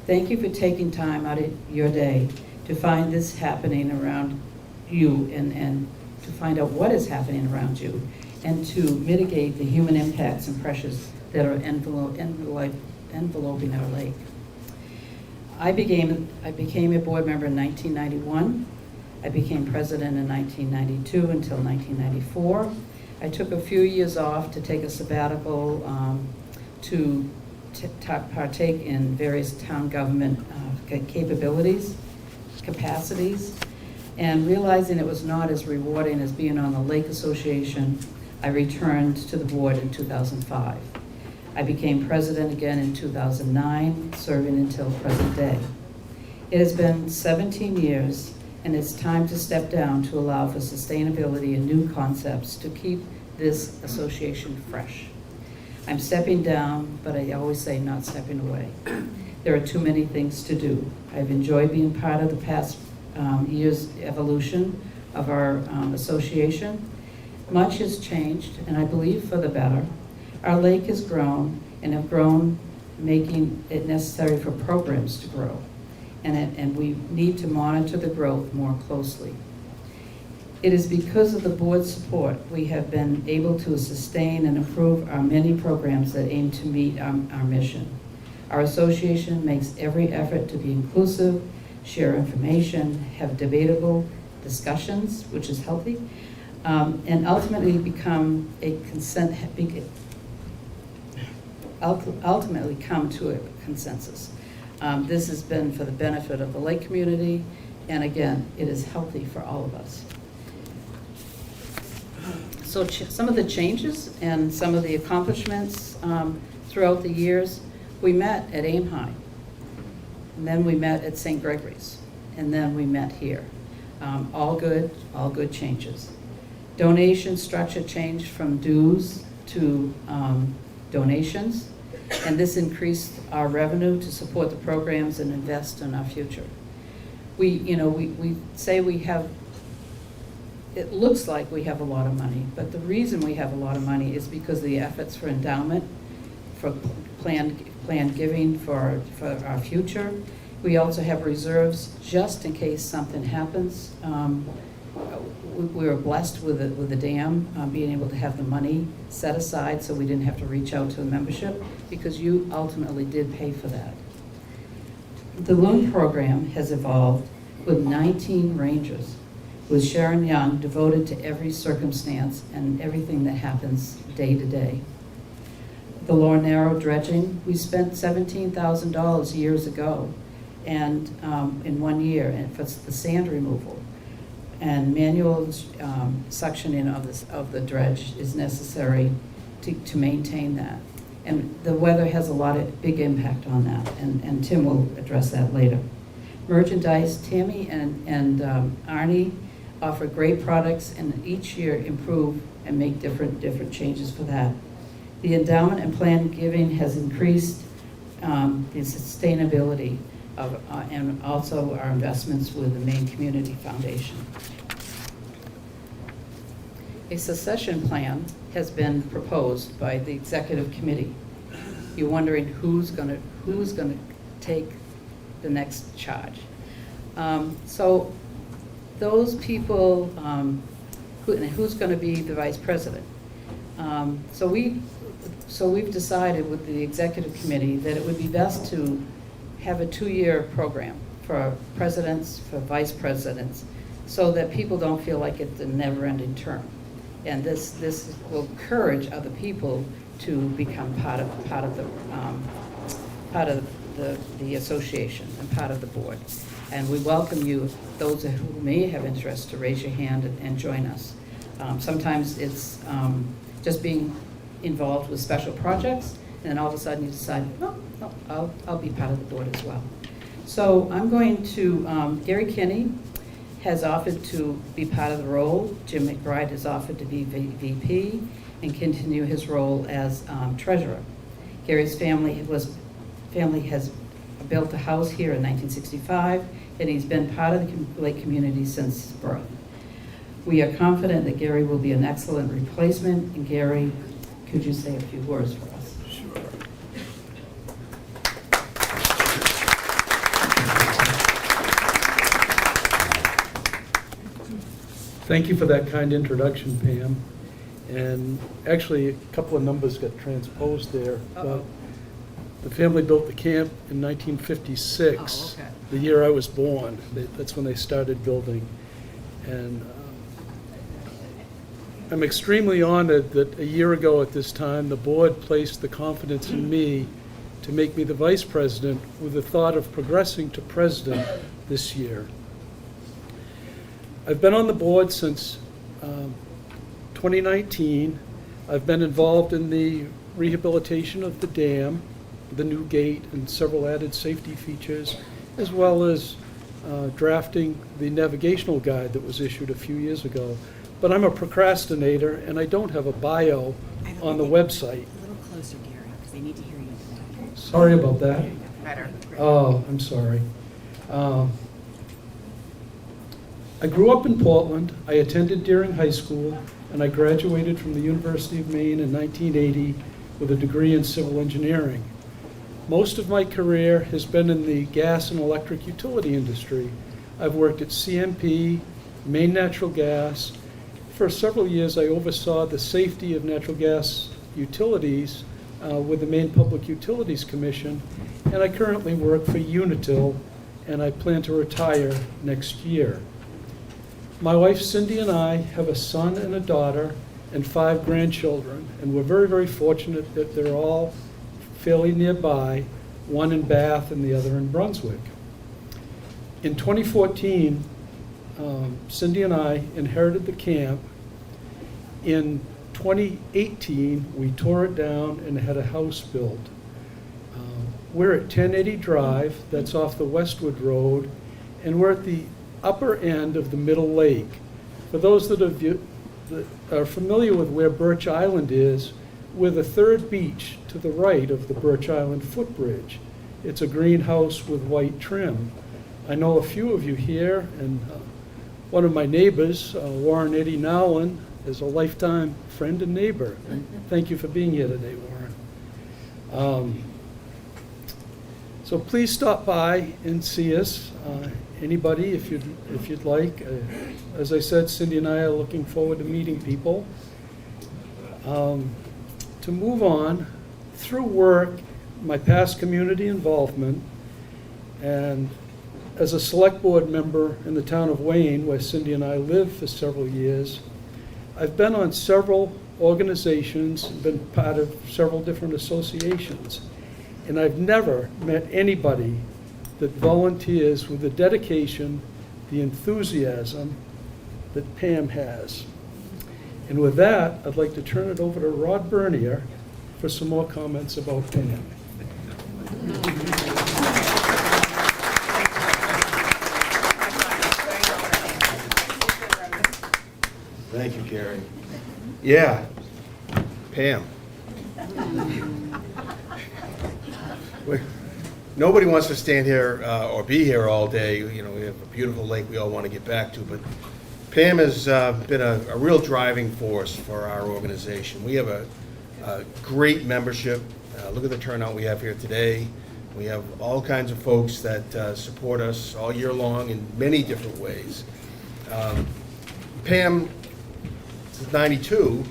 E: Thank you for taking time out of your day to find this happening around you and to find out what is happening around you and to mitigate the human impacts and pressures that are enveloping our lake. I became a board member in 1991. I became president in 1992 until 1994. I took a few years off to take a sabbatical to partake in various town government capacities, and realizing it was not as rewarding as being on the Lake Association, I returned to the board in 2005. I became president again in 2009, serving until present day. It has been 17 years, and it's time to step down to allow for sustainability and new concepts to keep this association fresh. I'm stepping down, but I always say not stepping away. There are too many things to do. I've enjoyed being part of the past year's evolution of our association. Much has changed, and I believe for the better. Our lake has grown and have grown, making it necessary for programs to grow. And we need to monitor the growth more closely. It is because of the board's support we have been able to sustain and improve our many programs that aim to meet our mission. Our association makes every effort to be inclusive, share information, have debatable discussions, which is healthy, and ultimately become ultimately come to a consensus. This has been for the benefit of the lake community, and again, it is healthy for all of us. So some of the changes and some of the accomplishments throughout the years, we met at Aim High, and then we met at St. Gregory's, and then we met here. All good changes. Donation structure changed from dues to donations, and this increased our revenue to support the programs and invest in our future. We say we have, it looks like we have a lot of money, but the reason we have a lot of money is because of the efforts for endowment, for planned giving for our future. We also have reserves just in case something happens. We were blessed with the dam, being able to have the money set aside so we didn't have to reach out to the membership, because you ultimately did pay for that. The Loon program has evolved with 19 rangers, with Sharon Young devoted to every circumstance and everything that happens day to day. The Lower Narrow dredging, we spent $17,000 years ago, and in 1 year, and for the sand removal. And manual suctioning of the dredge is necessary to maintain that. And the weather has a big impact on that, and Tim will address that later. Merchandise, Tammy and Arnie offer great products, and each year improve and make different changes for that. The endowment and planned giving has increased the sustainability of, and also our investments with the Maine Community Foundation. A succession plan has been proposed by the executive committee. You're wondering who's going to take the next charge. So those people, who's going to be the vice president? So we've decided with the executive committee that it would be best to have a 2-year program for presidents, for vice presidents, so that people don't feel like it's a never-ending term. And this will encourage other people to become part of the association and part of the board. And we welcome you, those who may have interest, to raise your hand and join us. Sometimes it's just being involved with special projects, and then all of a sudden you decide, no, I'll be part of the board as well. So I'm going to, Gary Kinney has offered to be part of the role. Jim McBride has offered to be VP and continue his role as treasurer. Gary's family has built a house here in 1965, and he's been part of the lake community since his birth. We are confident that Gary will be an excellent replacement. And Gary, could you say a few words for us?
L: Sure.
M: Thank you for that kind introduction, Pam. And actually, a couple of numbers got transposed there. But the family built the camp in 1956, the year I was born. That's when they started building. And I'm extremely honored that a year ago at this time, the board placed the confidence in me to make me the vice president with the thought of progressing to president this year. I've been on the board since 2019. I've been involved in the rehabilitation of the dam, the new gate, and several added safety features, as well as drafting the navigational guide that was issued a few years ago. But I'm a procrastinator, and I don't have a bio on the website.
F: A little closer, Gary, because they need to hear you.
M: Sorry about that.
F: Better.
M: Oh, I'm sorry. I grew up in Portland. I attended Deering High School, and I graduated from the University of Maine in 1980 with a degree in civil engineering. Most of my career has been in the gas and electric utility industry. I've worked at CMP, Maine Natural Gas. For several years, I oversaw the safety of natural gas utilities with the Maine Public Utilities Commission, and I currently work for Unitil, and I plan to retire next year. My wife Cindy and I have a son and a daughter and 5 grandchildren, and we're very, very fortunate that they're all fairly nearby, one in Bath and the other in Brunswick. In 2014, Cindy and I inherited the camp. In 2018, we tore it down and had a house built. We're at 1080 Drive, that's off the Westwood Road, and we're at the upper end of the Middle Lake. For those that are familiar with where Birch Island is, we're the third beach to the right of the Birch Island footbridge. It's a greenhouse with white trim. I know a few of you here, and one of my neighbors, Warren Eddie Nowlin, is a lifetime friend and neighbor. And thank you for being here today, Warren. So please stop by and see us. Anybody, if you'd like. As I said, Cindy and I are looking forward to meeting people. To move on, through work, my past community involvement, and as a select board member in the town of Wayne, where Cindy and I lived for several years, I've been on several organizations, been part of several different associations, and I've never met anybody that volunteers with the dedication, the enthusiasm that Pam has. And with that, I'd like to turn it over to Rod Bernier for some more comments about Pam.
L: Thank you, Gary. Yeah, Pam. Nobody wants to stand here or be here all day. You know, we have a beautiful lake we all want to get back to, but Pam has been a real driving force for our organization. We have a great membership. Look at the turnout we have here today. We have all kinds of folks that support us all year long in many different ways. Pam, since '92,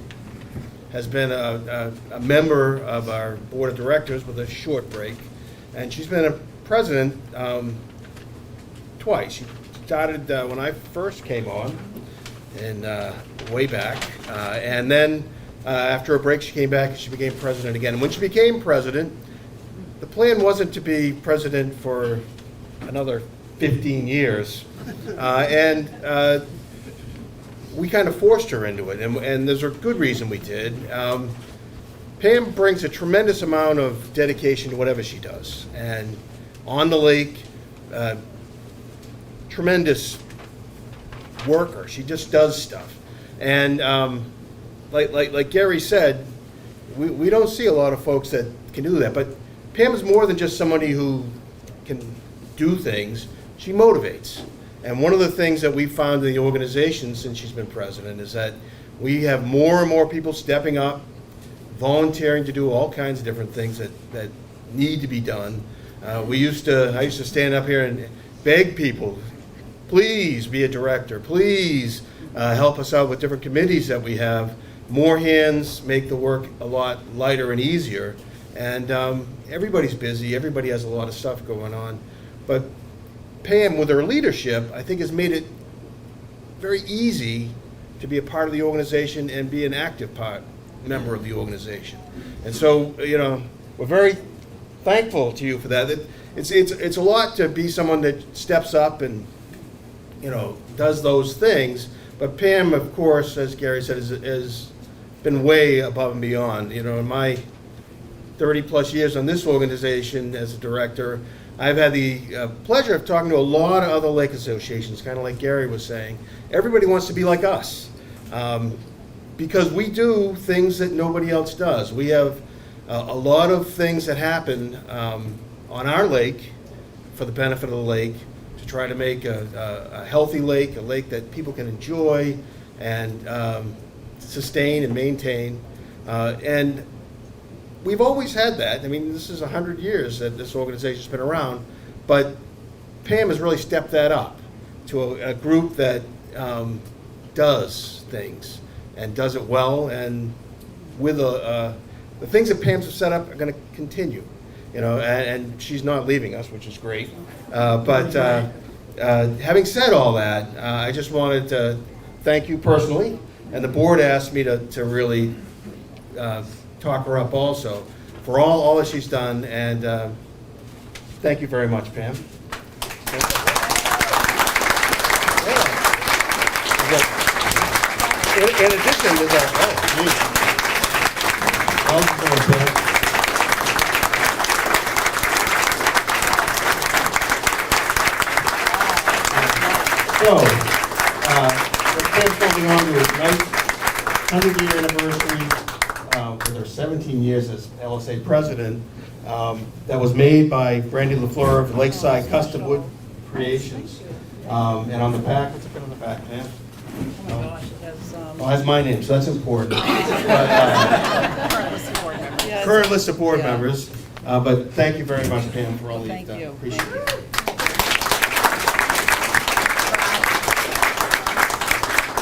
L: has been a member of our board of directors with a short break, and she's been a president twice. She started when I first came on, and way back, and then after a break she came back and she became president again. And when she became president, the plan wasn't to be president for another 15 years, and we kind of forced her into it, and there's a good reason we did. Pam brings a tremendous amount of dedication to whatever she does, and on the lake, tremendous worker. She just does stuff, and like Gary said, we don't see a lot of folks that can do that. But Pam is more than just somebody who can do things. She motivates. And one of the things that we've found in the organization since she's been president is that we have more and more people stepping up, volunteering to do all kinds of different things that need to be done. I used to stand up here and beg people, please be a director, please help us out with different committees that we have. More hands make the work a lot lighter and easier. And everybody's busy, everybody has a lot of stuff going on. But Pam, with her leadership, I think has made it very easy to be a part of the organization and be an active member of the organization. And so, you know, we're very thankful to you for that. It's a lot to be someone that steps up and, you know, does those things. But Pam, of course, as Gary said, has been way above and beyond. You know, in my 30 plus years on this organization as a director, I've had the pleasure of talking to a lot of other lake associations, kind of like Gary was saying. Everybody wants to be like us because we do things that nobody else does. We have a lot of things that happen on our lake for the benefit of the lake to try to make a healthy lake, a lake that people can enjoy and sustain and maintain. And we've always had that. I mean, this is 100 years that this organization's been around, but Pam has really stepped that up to a group that does things and does it well, and with the things that Pam's set up are going to continue, you know, and she's not leaving us, which is great. But having said all that, I just wanted to thank you personally, and the board asked me to really talk her up also for all that she's done, and thank you very much, Pam. In addition, there's Pam's holding on to a nice 100-year anniversary with her 17 years as LSA president that was made by Brandy LaFleur of Lakeside Custom Wood Creations. And on the back, what's it got on the back, Pam?
E: Oh my gosh, it has,
L: Oh, it has my name, so that's important. Current list of board members. But thank you very much, Pam, for all that you've done. Appreciate it.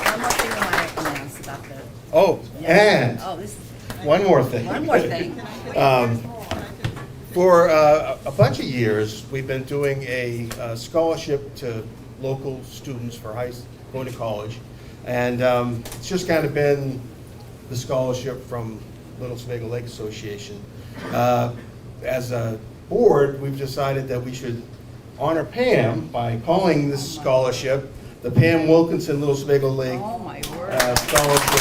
F: One more thing I want to announce about the.
L: Oh, and
F: This
L: one more thing.
F: One more thing.
L: For a bunch of years, we've been doing a scholarship to local students for going to college. And it's just kind of been the scholarship from Little Sebago Lake Association. As a board, we've decided that we should honor Pam by calling this scholarship the Pam Wilkinson Little Sebago Lake
E: oh my word.
L: Scholarship.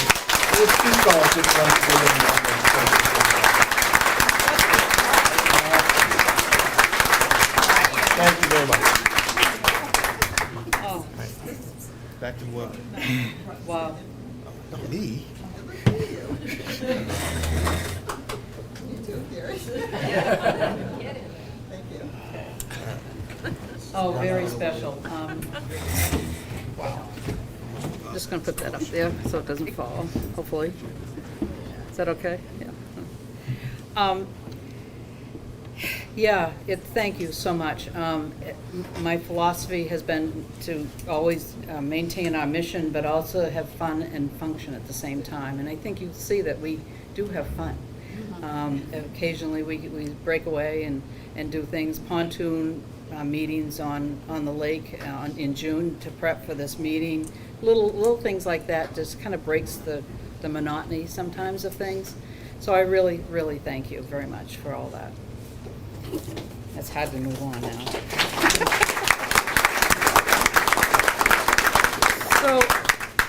L: There's 2 scholarships. One for women and one for men. Thank you very much.
E: Oh,
L: Back to work.
E: wow.
L: Not me.
E: Oh, very special. Wow. Just gonna put that up there so it doesn't fall, hopefully. Is that okay? Yeah. Yeah, thank you so much. My philosophy has been to always maintain our mission, but also have fun and function at the same time. And I think you see that we do have fun. Occasionally we break away and do things, pontoon meetings on the lake in June to prep for this meeting. Little things like that just kind of breaks the monotony sometimes of things. So I really, really thank you very much for all that. It's hard to move on now. So,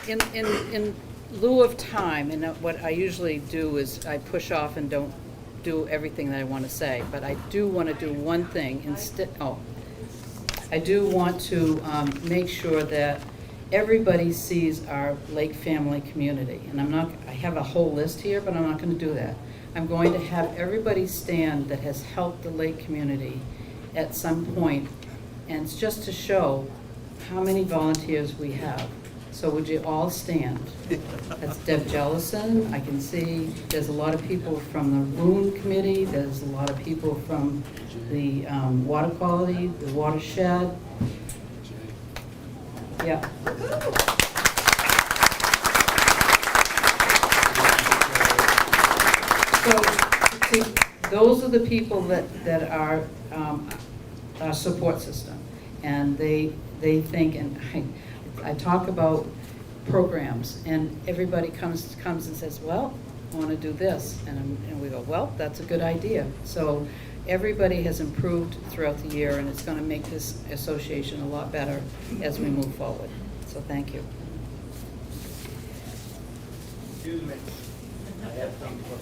E: in lieu of time, and what I usually do is I push off and don't do everything that I want to say, but I do want to do one thing instead. Oh, I do want to make sure that everybody sees our Lake family community, and I have a whole list here, but I'm not going to do that. I'm going to have everybody stand that has helped the lake community at some point, and it's just to show how many volunteers we have. So would you all stand? That's Deb Jellison. I can see there's a lot of people from the Loon Committee. There's a lot of people from the water quality, the watershed. Yeah. So, see, those are the people that are our support system, and they think, and I talk about programs, and everybody comes and says, well, I want to do this, and we go, well, that's a good idea. So everybody has improved throughout the year, and it's going to make this association a lot better as we move forward. So thank you.
B: Excuse me. I have something for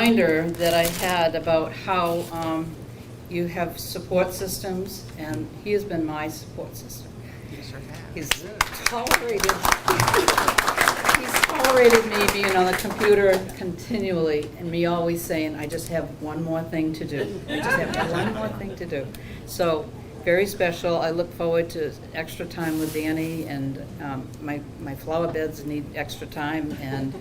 E: reminder that I had about how you have support systems, and he has been my support system. He's tolerated me being on the computer continually, and me always saying, I just have one more thing to do. I just have one more thing to do. So, very special. I look forward to extra time with Danny, and my flower beds need extra time, and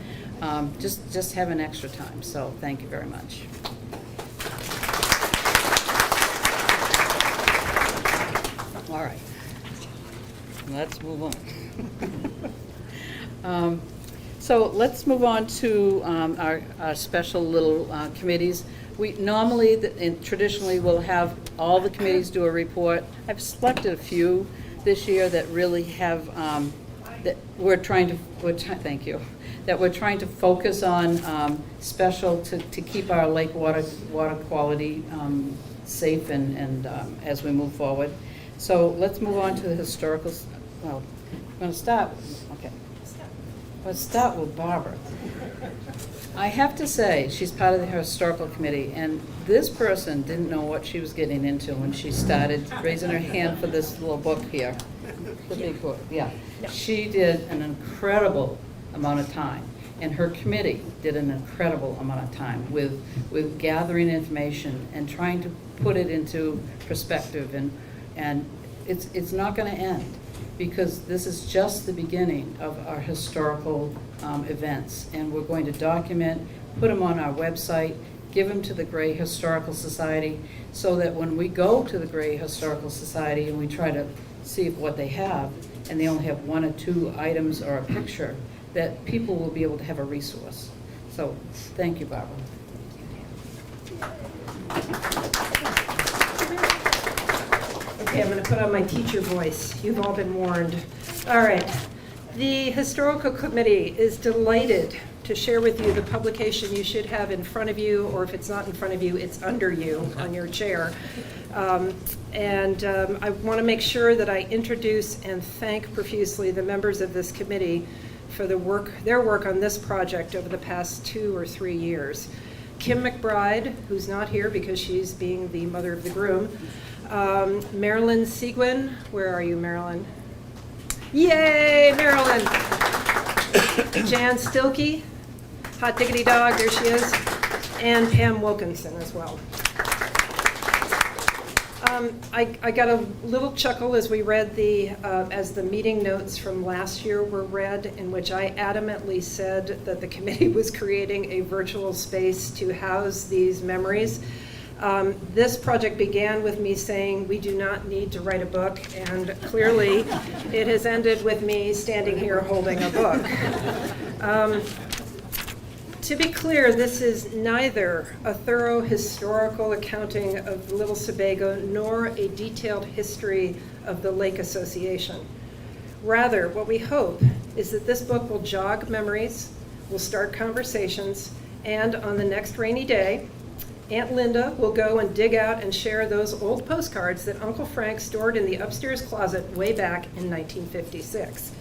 E: just having extra time. So, thank you very much. All right. Let's move on. So let's move on to our special little committees. We normally and traditionally will have all the committees do a report. I've selected a few this year that really have that we're trying to focus on special to keep our lake water quality safe and as we move forward. So let's move on to the historical. Well, I'm going to start. Okay. Let's start with Barbara. I have to say, she's part of the historical committee, and this person didn't know what she was getting into when she started raising her hand for this little book here. The big book, yeah. She did an incredible amount of time, and her committee did an incredible amount of time with gathering information and trying to put it into perspective, and it's not going to end, because this is just the beginning of our historical events, and we're going to document, put them on our website, give them to the Gray Historical Society, so that when we go to the Gray Historical Society and we try to see what they have, and they only have 1 or 2 items or a picture, that people will be able to have a resource. So, thank you, Barbara.
N: Okay, I'm going to put on my teacher voice. You've all been warned. All right. The Historical Committee is delighted to share with you the publication you should have in front of you, or if it's not in front of you, it's under you on your chair. I want to make sure that I introduce and thank profusely the members of this committee for their work on this project over the past 2 or 3 years. Kim McBride, who's not here because she's being the mother of the groom. Marilyn Seguin, where are you, Marilyn? Yay, Marilyn! Jan Stilkey, hot diggity dog, there she is, and Pam Wilkinson as well. I got a little chuckle as we read as the meeting notes from last year were read, in which I adamantly said that the committee was creating a virtual space to house these memories. This project began with me saying we do not need to write a book, and clearly it has ended with me standing here holding a book. To be clear, this is neither a thorough historical accounting of Little Sebago nor a detailed history of the Lake Association. Rather, what we hope is that this book will jog memories, will start conversations, and on the next rainy day, Aunt Linda will go and dig out and share those old postcards that Uncle Frank stored in the upstairs closet way back in 1956.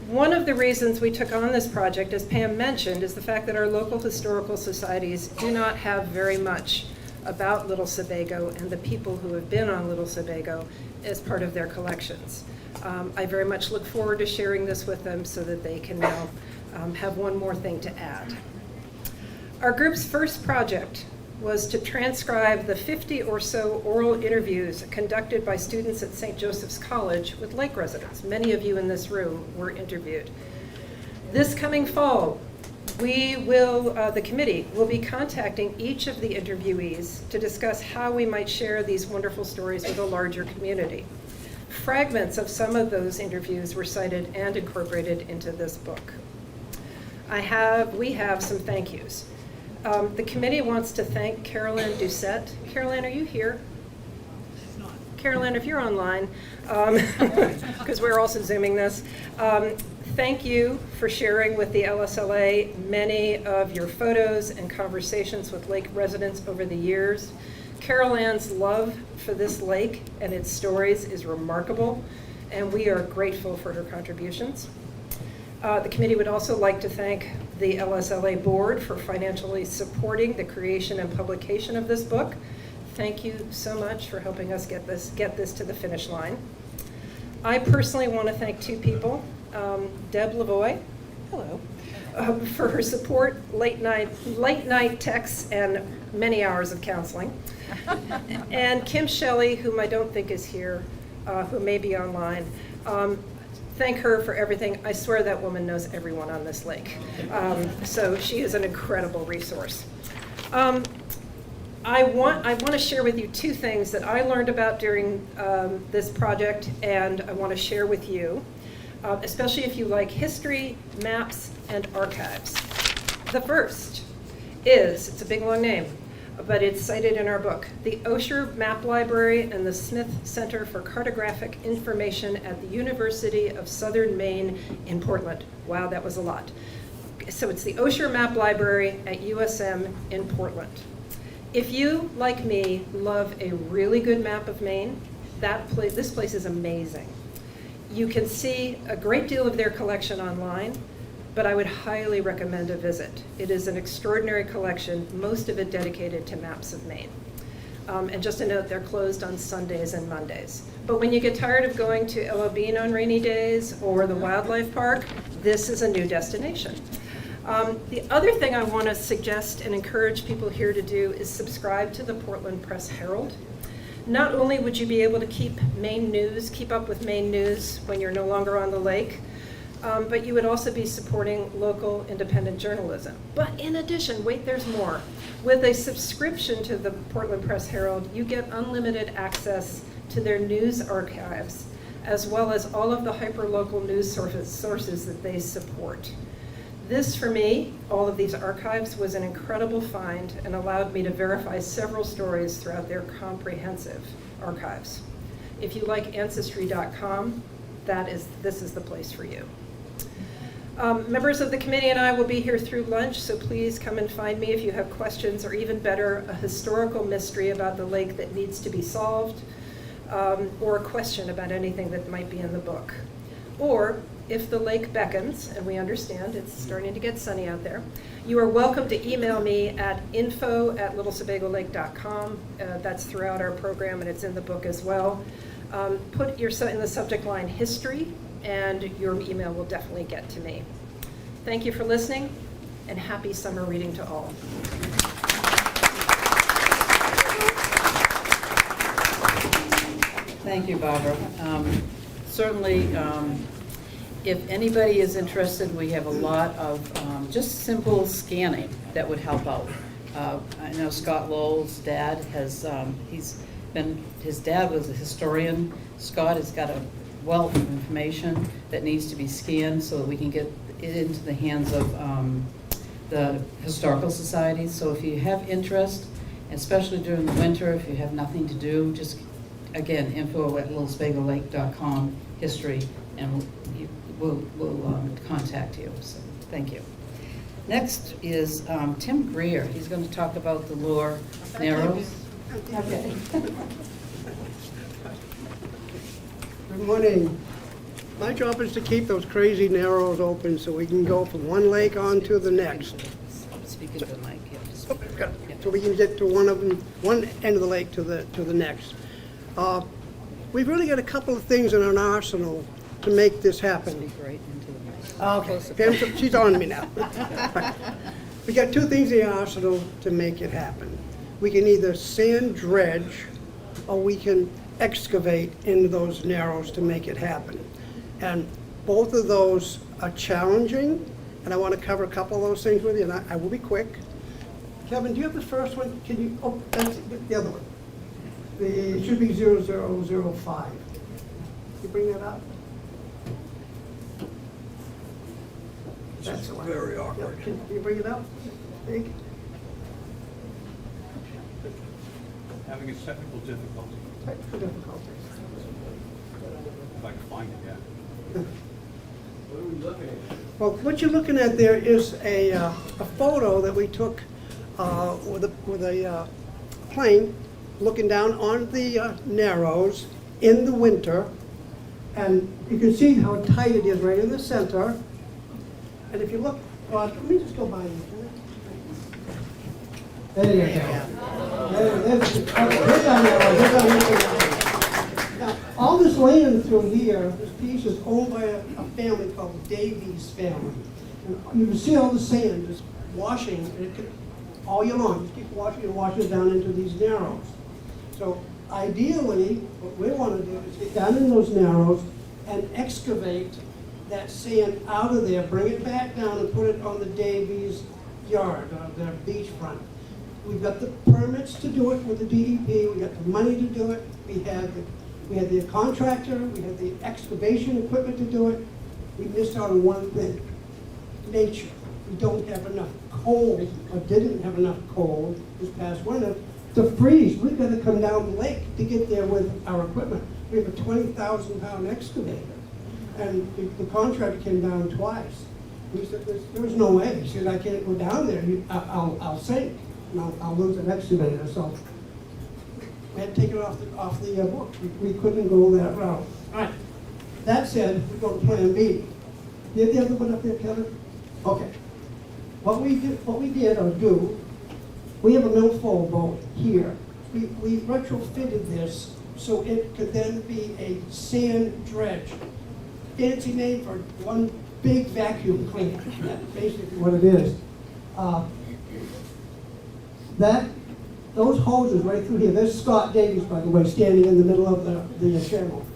N: One of the reasons we took on this project, as Pam mentioned, is the fact that our local historical societies do not have very much about Little Sebago and the people who have been on Little Sebago as part of their collections. I very much look forward to sharing this with them so that they can now have one more thing to add. Our group's first project was to transcribe the 50 or so oral interviews conducted by students at St. Joseph's College with lake residents. Many of you in this room were interviewed. This coming fall, the committee will be contacting each of the interviewees to discuss how we might share these wonderful stories with a larger community. Fragments of some of those interviews were cited and incorporated into this book. We have some thank yous. The committee wants to thank Carolyn Doucette. Carolyn, are you here? Carolyn, if you're online, because we're also Zooming this, thank you for sharing with the LSLA many of your photos and conversations with lake residents over the years. Carol Ann's love for this lake and its stories is remarkable, and we are grateful for her contributions. The committee would also like to thank the LSLA board for financially supporting the creation and publication of this book. Thank you so much for helping us get this to the finish line. I personally want to thank two people, Deb Lavoie, hello, for her support, late night texts, and many hours of counseling. And Kim Shelley, whom I don't think is here, who may be online. Thank her for everything. I swear that woman knows everyone on this lake. So she is an incredible resource. I want to share with you two things that I learned about during this project, and I want to share with you, especially if you like history, maps, and archives. The first is, it's a big long name, but it's cited in our book, the Osher Map Library and the Smith Center for Cartographic Information at the University of Southern Maine in Portland. Wow, that was a lot. So it's the Osher Map Library at USM in Portland. If you, like me, love a really good map of Maine, this place is amazing. You can see a great deal of their collection online, but I would highly recommend a visit. It is an extraordinary collection, most of it dedicated to maps of Maine. And just a note, they're closed on Sundays and Mondays. But when you get tired of going to El Obin on rainy days or the wildlife park, this is a new destination. The other thing I want to suggest and encourage people here to do is subscribe to the Portland Press Herald. Not only would you be able to keep up with Maine news when you're no longer on the lake, but you would also be supporting local independent journalism. But in addition, wait, there's more. With a subscription to the Portland Press Herald, you get unlimited access to their news archives, as well as all of the hyperlocal news sources that they support. This, for me, all of these archives, was an incredible find and allowed me to verify several stories throughout their comprehensive archives. If you like Ancestry.com, this is the place for you. Members of the committee and I will be here through lunch, so please come and find me if you have questions, or even better, a historical mystery about the lake that needs to be solved, or a question about anything that might be in the book. Or, if the lake beckons, and we understand it's starting to get sunny out there, you are welcome to email me at info@littlesebagolake.com. That's throughout our program, and it's in the book as well. Put in the subject line history, and your email will definitely get to me. Thank you for listening, and happy summer reading to all.
E: Thank you, Barbara. Certainly, if anybody is interested, we have a lot of just simple scanning that would help out. I know Scott Lowell's dad has, his dad was a historian. Scott has got a wealth of information that needs to be scanned so that we can get it into the hands of the historical societies. So if you have interest, especially during the winter, if you have nothing to do, just, again, info@littlesebagolake.com, history, and we'll contact you. So thank you. Next is Tim Greer. He's going to talk about the Lower Narrows. Okay.
C: Good morning. My job is to keep those crazy narrows open so we can go from one lake on to the next.
E: Speak into the mic.
C: So we can get to one end of the lake to the next. We've really got a couple of things in our arsenal to make this happen.
E: Speak right into the mic.
C: Okay, Pam, she's on me now. We got two things in the arsenal to make it happen. We can either sand dredge, or we can excavate into those narrows to make it happen. And both of those are challenging, and I want to cover a couple of those things with you, and I will be quick. Kevin, do you have the first one? Can you, oh, that's the other one. It should be 0005. Can you bring that up? That's the one. Very awkward. Yeah. Can you bring it up? Big.
O: Having a technical difficulty.
C: Technical difficulties.
O: If I can find it, yeah.
B: What are we looking at?
C: Well, what you're looking at there is a photo that we took with a plane looking down on the Narrows in the winter. And you can see how tight it is right in the center. And if you look Let me just go by you. There you go. Now, all this land through here, this piece is owned by a family called the Davies family. And you can see all the sand just washing, and it could, all year long, just keep washing and washing down into these narrows. So ideally, what we want to do is get down in those narrows and excavate that sand out of there, bring it back down and put it on the Davies yard, their beachfront. We've got the permits to do it with the DEP, we got the money to do it, we had the contractor, we had the excavation equipment to do it. We missed out on one thing, nature. We don't have enough coal, or didn't have enough coal this past winter to freeze. We've got to come down the lake to get there with our equipment. We have a 20,000-pound excavator, and the contractor came down twice. We said, there was no way. He said, I can't go down there. I'll sink, and I'll lose an excavator. So we had to take it off the book. We couldn't go that route. All right. That said, we go to Plan B. You have the other one up there, Kevin? Okay. What we did or do, we have a milfoil boat here. We retrofitted this so it could then be a sand dredge. Fancy name for one big vacuum cleaner. That's basically what it is. Those hoses right through here, there's Scott Davies, by the way, standing in the middle of the channel.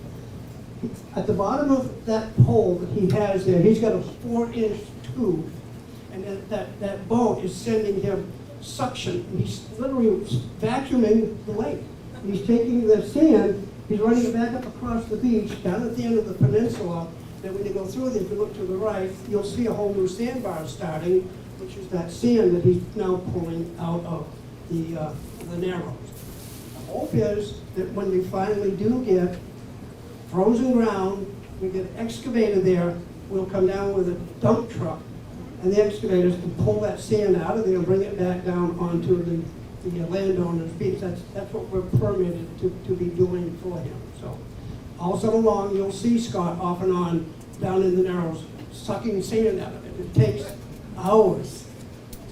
C: At the bottom of that pole that he has there, he's got a 4-inch tube, and that boat is sending him suction. He's literally vacuuming the lake. He's taking the sand, he's running it back up across the beach, down at the end of the peninsula. Then when you go through there, if you look to the right, you'll see a whole new sandbar starting, which is that sand that he's now pulling out of the narrows. The hope is that when we finally do get frozen ground, we get an excavator there, we'll come down with a dump truck, and the excavators can pull that sand out of there and bring it back down onto the landowner's beach. That's what we're permitted to be doing for him. So all summer long, you'll see Scott off and on down in the narrows sucking sand out of it. It takes hours.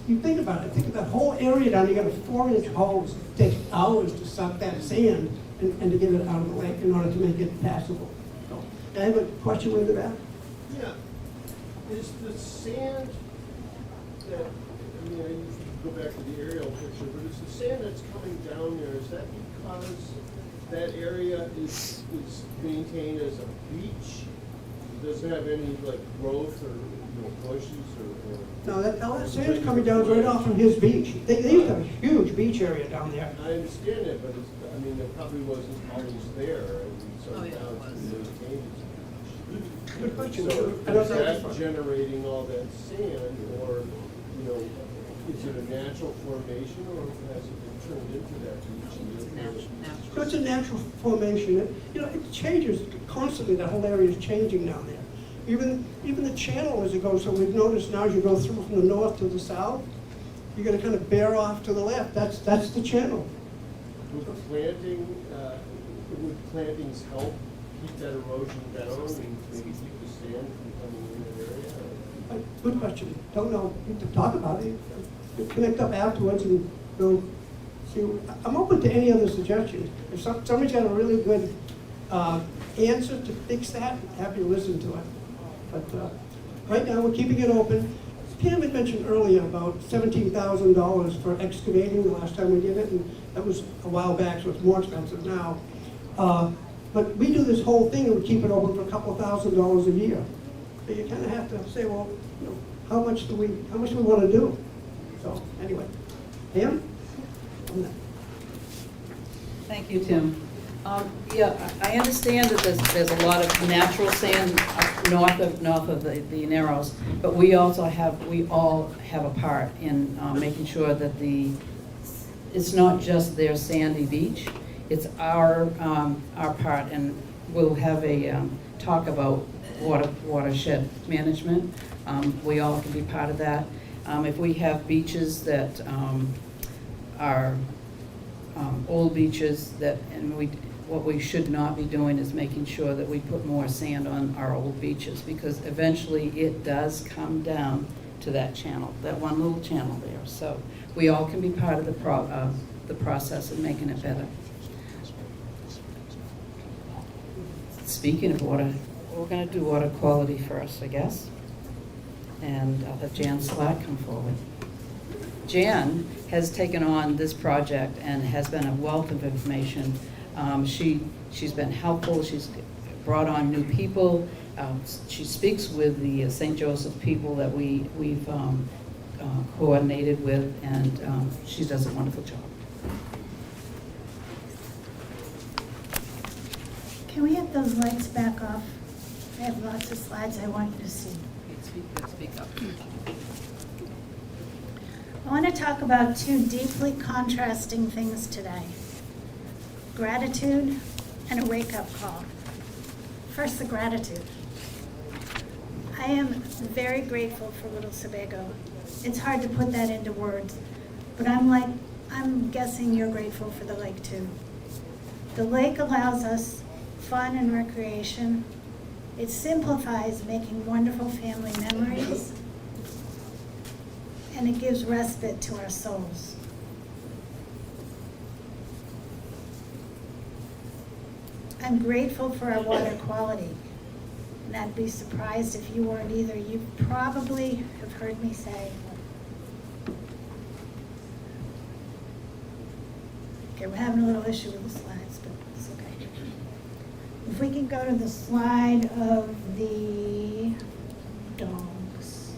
C: You think about it, think of that whole area down, you got a 4-inch hose. It takes hours to suck that sand and to get it out of the lake in order to make it passable. So, I have a question with that.
B: Yeah. Is the sand that, I mean, I usually go back to the aerial picture, but is the sand that's coming down there, is that because that area is maintained as a beach? Does it have any like growth or bushes or?
C: No, all that sand's coming down right off from his beach. They used to have a huge beach area down there.
B: I understand it, but I mean, it probably wasn't always there, and so now it's been maintained as a beach.
C: Good question.
B: So
C: I don't
B: is
C: know.
B: that generating all that sand, or, is it a natural formation, or has it been turned into that beach?
C: So it's a natural formation. It changes constantly. The whole area is changing down there. Even the channel as it goes. So we've noticed now as you go through from the north to the south, you're going to kind of bear off to the left. That's the channel.
B: Would plantings help keep that erosion down and maybe keep the sand from coming in that area?
C: Good question. Don't know. We have to talk about it. We'll connect up afterwards and go see. I'm open to any other suggestions. If somebody's got a really good answer to fix that, I'm happy to listen to it. But right now, we're keeping it open. Pam had mentioned earlier about $17,000 for excavating the last time we did it, and that was a while back, so it's more expensive now. But we do this whole thing and we keep it open for a couple $1,000s a year. So you kind of have to say, well, how much do we want to do? So anyway, Pam?
E: Thank you, Tim. Yeah, I understand that there's a lot of natural sand up north of the Narrows, but we all have a part in making sure that it's not just their sandy beach, it's our part, and we'll have a talk about watershed management. We all can be part of that. If we have beaches that are old beaches what we should not be doing is making sure that we put more sand on our old beaches, because eventually it does come down to that channel, that one little channel there. So we all can be part of the process of making it better. Speaking of water, we're going to do water quality first, I guess. And I'll have Jan Slack come forward. Jan has taken on this project and has been a wealth of information. She's been helpful. She's brought on new people. She speaks with the St. Joseph people that we've coordinated with, and she does a wonderful job.
P: Can we have those lights back off? I have lots of slides I want you to see.
E: Speak up.
P: I want to talk about two deeply contrasting things today: gratitude and a wake-up call. First, the gratitude. I am very grateful for Little Sebago. It's hard to put that into words, but I'm guessing you're grateful for the lake too. The lake allows us fun and recreation. It simplifies making wonderful family memories, and it gives respite to our souls. I'm grateful for our water quality, and I'd be surprised if you weren't either. You probably have heard me say, okay, we're having a little issue with the slides, but it's okay. If we can go to the slide of the dogs.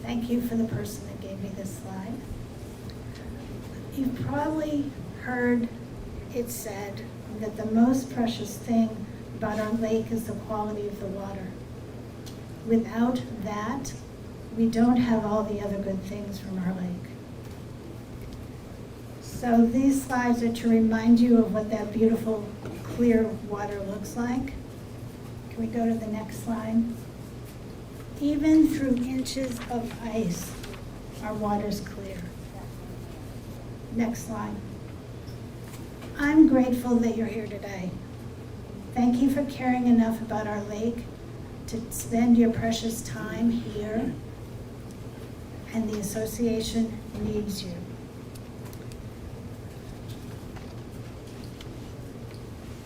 P: Thank you for the person that gave me this slide. You've probably heard it said that the most precious thing about our lake is the quality of the water. Without that, we don't have all the other good things from our lake. So these slides are to remind you of what that beautiful, clear water looks like. Can we go to the next slide? Even through inches of ice, our water's clear. Next slide. I'm grateful that you're here today. Thank you for caring enough about our lake to spend your precious time here, and the association needs you.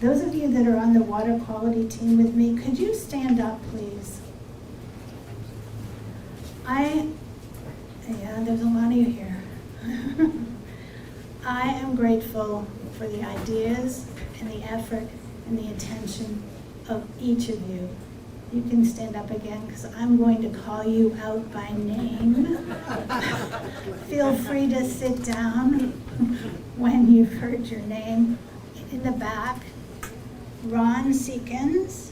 P: Those of you that are on the water quality team with me, could you stand up, please? There's a lot of you here. I am grateful for the ideas and the effort and the attention of each of you. You can stand up again because I'm going to call you out by name. Feel free to sit down when you've heard your name. In the back, Ron Seekins,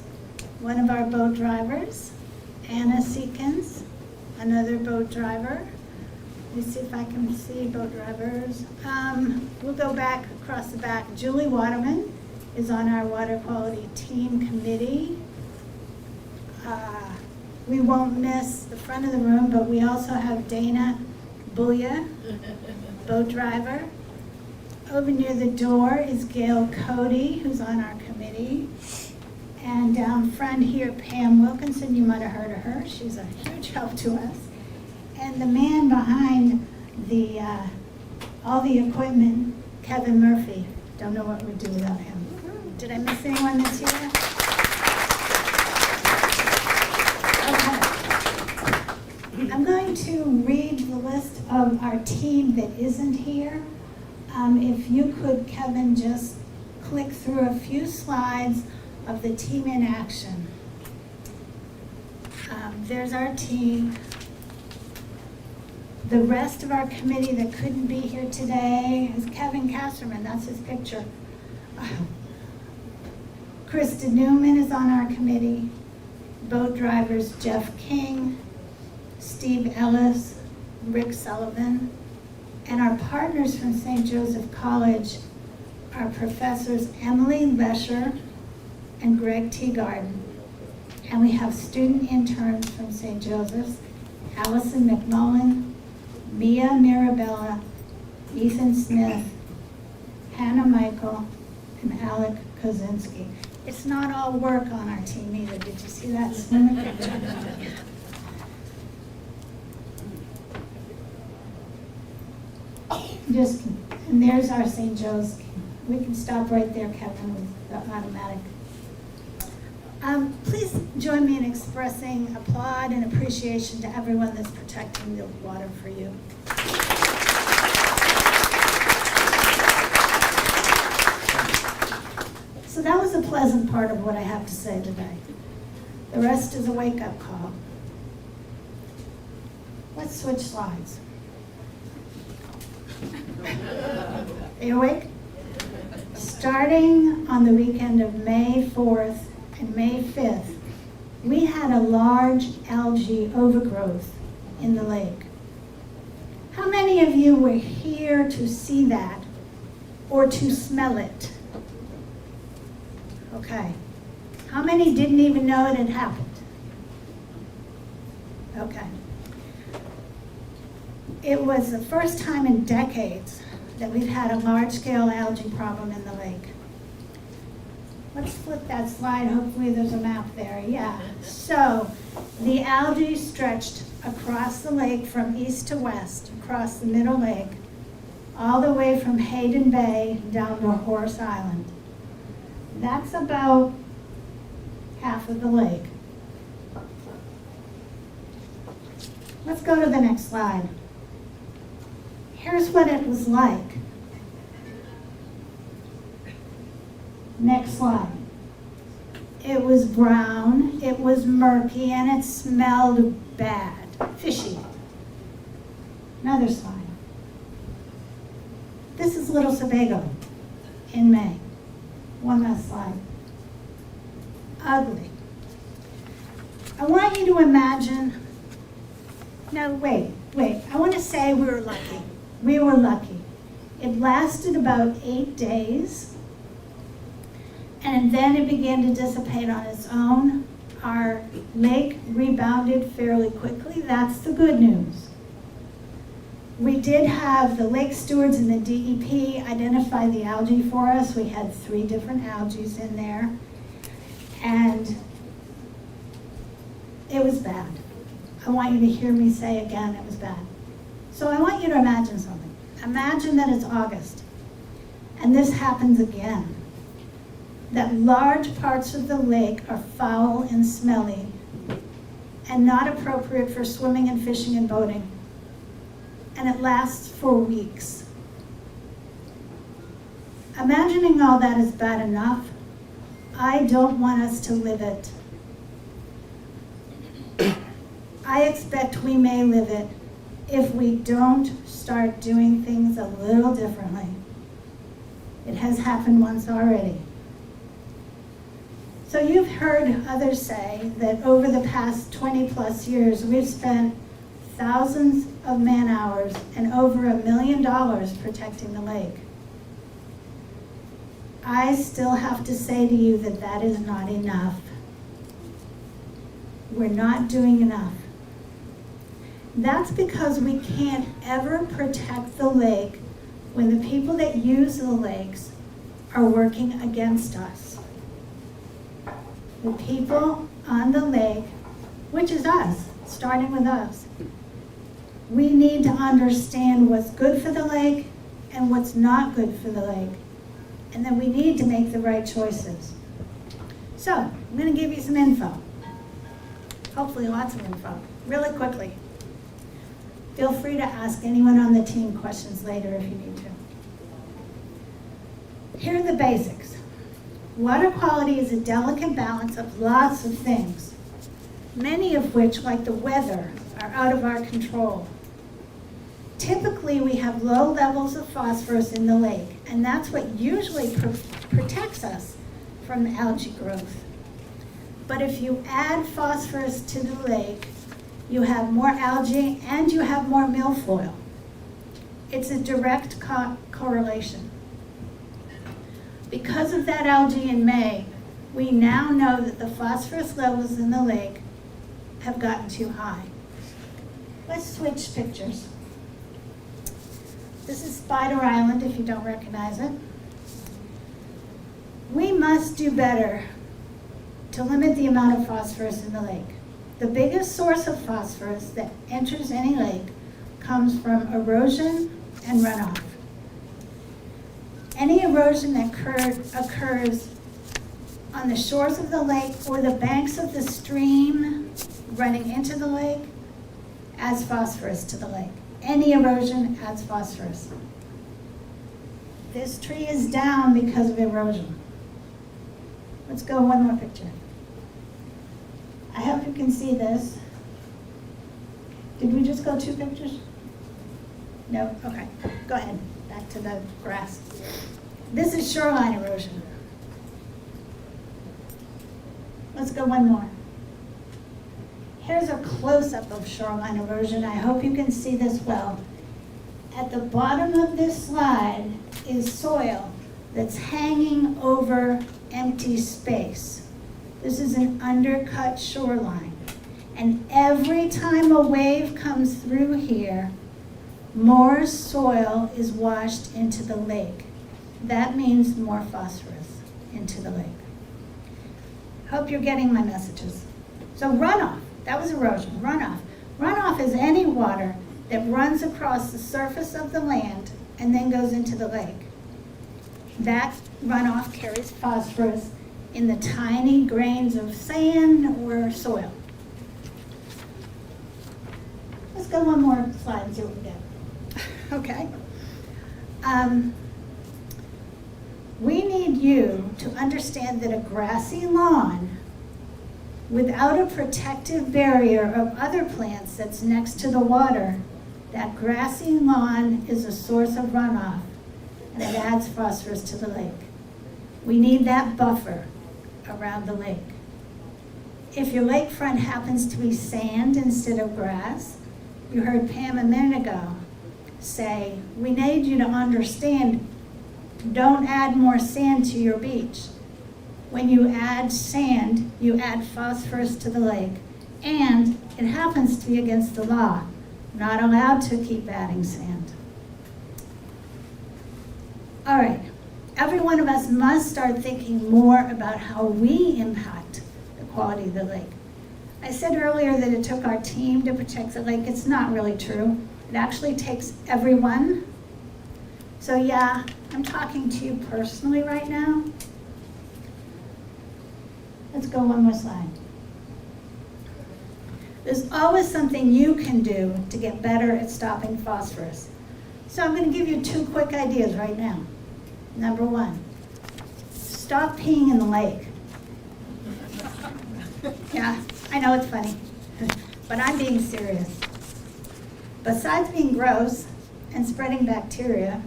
P: one of our boat drivers. Anna Seekins, another boat driver. Let me see if I can see boat drivers. We'll go back across the back. Julie Waterman is on our water quality team committee. We won't miss the front of the room, but we also have Dana Booya, boat driver. Over near the door is Gail Cody, who's on our committee. And down front here, Pam Wilkinson, you might have heard of her. She's a huge help to us. And the man behind the all the equipment, Kevin Murphy. Don't know what we'd do without him. Did I miss anyone that's here? Okay. I'm going to read the list of our team that isn't here. If you could, Kevin, just click through a few slides of the team in action. There's our team. The rest of our committee that couldn't be here today is Kevin Kasserman. That's his picture. Krista Newman is on our committee. Boat drivers Jeff King, Steve Ellis, Rick Sullivan. And our partners from St. Joseph College are professors Emily Lesher and Greg Teagarden. And we have student interns from St. Joseph's, Allison McMullen, Mia Mirabella, Ethan Smith, Hannah Michael, and Alec Kozinski. It's not all work on our team either. Did you see that swimming picture? Just, and there's our St. Joe's. We can stop right there, Kevin, with the automatic. Please join me in expressing applaud and appreciation to everyone that's protecting the water for you. So that was a pleasant part of what I have to say today. The rest is a wake-up call. Let's switch slides. Are you awake? Starting on the weekend of May 4th and May 5th, we had a large algae overgrowth in the lake. How many of you were here to see that or to smell it? Okay. How many didn't even know it had happened? Okay. It was the first time in decades that we've had a large-scale algae problem in the lake. Let's flip that slide. Hopefully there's a map there. Yeah. So the algae stretched across the lake from east to west, across the middle lake, all the way from Hayden Bay down to Horse Island. That's about half of the lake. Let's go to the next slide. Here's what it was like. Next slide. It was brown, it was murky, and it smelled bad, fishy. Another slide. This is Little Sebago in May. One last slide. Ugly. I want you to imagine, no, wait. I want to say we were lucky. We were lucky. It lasted about 8 days, and then it began to dissipate on its own. Our lake rebounded fairly quickly. That's the good news. We did have the lake stewards and the DEP identify the algae for us. We had 3 different algae in there, and it was bad. I want you to hear me say again, it was bad. So I want you to imagine something. Imagine that it's August, and this happens again. That large parts of the lake are foul and smelly and not appropriate for swimming and fishing and boating. And it lasts for weeks. Imagining all that is bad enough, I don't want us to live it. I expect we may live it if we don't start doing things a little differently. It has happened once already. So you've heard others say that over the past 20 plus years, we've spent thousands of man hours and over $1 million protecting the lake. I still have to say to you that that is not enough. We're not doing enough. That's because we can't ever protect the lake when the people that use the lakes are working against us. The people on the lake, which is us, starting with us, we need to understand what's good for the lake and what's not good for the lake. And then we need to make the right choices. So, I'm going to give you some info. Hopefully lots of info, really quickly. Feel free to ask anyone on the team questions later if you need to. Here are the basics. Water quality is a delicate balance of lots of things, many of which, like the weather, are out of our control. Typically, we have low levels of phosphorus in the lake, and that's what usually protects us from algae growth. But if you add phosphorus to the lake, you have more algae and you have more milfoil. It's a direct correlation. Because of that algae in May, we now know that the phosphorus levels in the lake have gotten too high. Let's switch pictures. This is Spider Island, if you don't recognize it. We must do better to limit the amount of phosphorus in the lake. The biggest source of phosphorus that enters any lake comes from erosion and runoff. Any erosion that occurs on the shores of the lake or the banks of the stream running into the lake adds phosphorus to the lake. Any erosion adds phosphorus. This tree is down because of erosion. Let's go one more picture. I hope you can see this. Did we just go 2 pictures? No? Okay. Go ahead. Back to the grass. This is shoreline erosion. Let's go one more. Here's a close-up of shoreline erosion. I hope you can see this well. At the bottom of this slide is soil that's hanging over empty space. This is an undercut shoreline. And every time a wave comes through here, more soil is washed into the lake. That means more phosphorus into the lake. Hope you're getting my messages. So runoff, that was erosion, runoff. Runoff is any water that runs across the surface of the land and then goes into the lake. That runoff carries phosphorus in the tiny grains of sand or soil. Let's go one more slide and see what we get. Okay. We need you to understand that a grassy lawn without a protective barrier of other plants that's next to the water, that grassy lawn is a source of runoff and it adds phosphorus to the lake. We need that buffer around the lake. If your lakefront happens to be sand instead of grass, you heard Pam a minute ago say, we need you to understand, don't add more sand to your beach. When you add sand, you add phosphorus to the lake, and it happens to be against the law. Not allowed to keep adding sand. All right, every one of us must start thinking more about how we impact the quality of the lake. I said earlier that it took our team to protect the lake. It's not really true. It actually takes everyone. So yeah, I'm talking to you personally right now. Let's go one more slide. There's always something you can do to get better at stopping phosphorus. So I'm going to give you 2 quick ideas right now. Number 1, stop peeing in the lake. Yeah, I know it's funny, but I'm being serious. Besides being gross and spreading bacteria,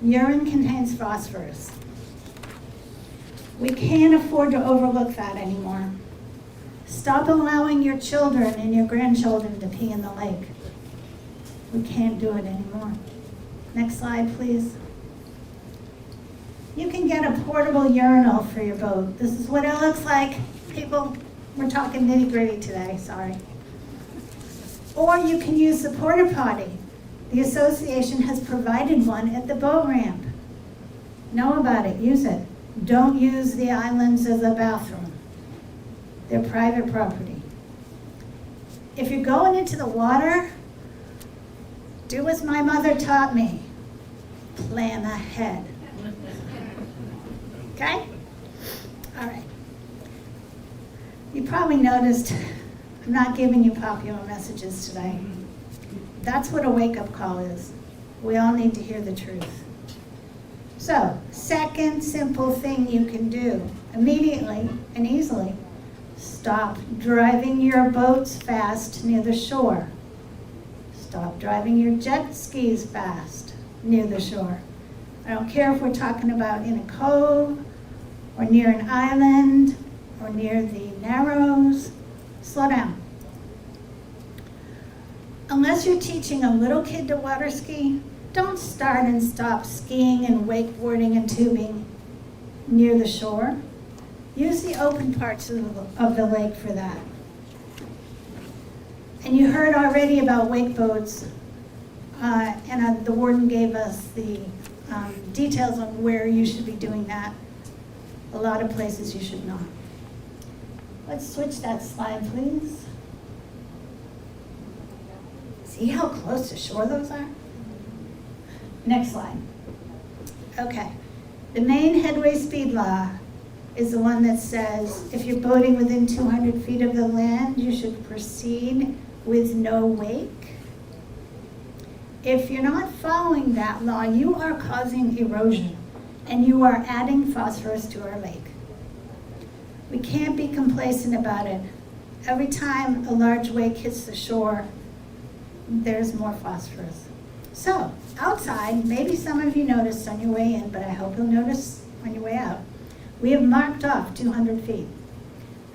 P: urine contains phosphorus. We can't afford to overlook that anymore. Stop allowing your children and your grandchildren to pee in the lake. We can't do it anymore. Next slide, please. You can get a portable urinal for your boat. This is what it looks like. People, we're talking nitty-gritty today, sorry. Or you can use the porta potty. The association has provided one at the boat ramp. Know about it, use it. Don't use the islands as a bathroom. They're private property. If you're going into the water, do as my mother taught me. Plan ahead. Okay? All right. You probably noticed I'm not giving you popular messages today. That's what a wake-up call is. We all need to hear the truth. So, second simple thing you can do immediately and easily, stop driving your boats fast near the shore. Stop driving your jet skis fast near the shore. I don't care if we're talking about in a cove or near an island or near the Narrows. Slow down. Unless you're teaching a little kid to water ski, don't start and stop skiing and wakeboarding and tubing near the shore. Use the open parts of the lake for that. And you heard already about wake boats, and the warden gave us the details on where you should be doing that. A lot of places you should not. Let's switch that slide, please. See how close to shore those are? Next slide. Okay. The main headway speed law is the one that says if you're boating within 200 feet of the land, you should proceed with no wake. If you're not following that law, you are causing erosion and you are adding phosphorus to our lake. We can't be complacent about it. Every time a large wake hits the shore, there's more phosphorus. So, outside, maybe some of you noticed on your way in, but I hope you'll notice on your way out, we have marked off 200 feet.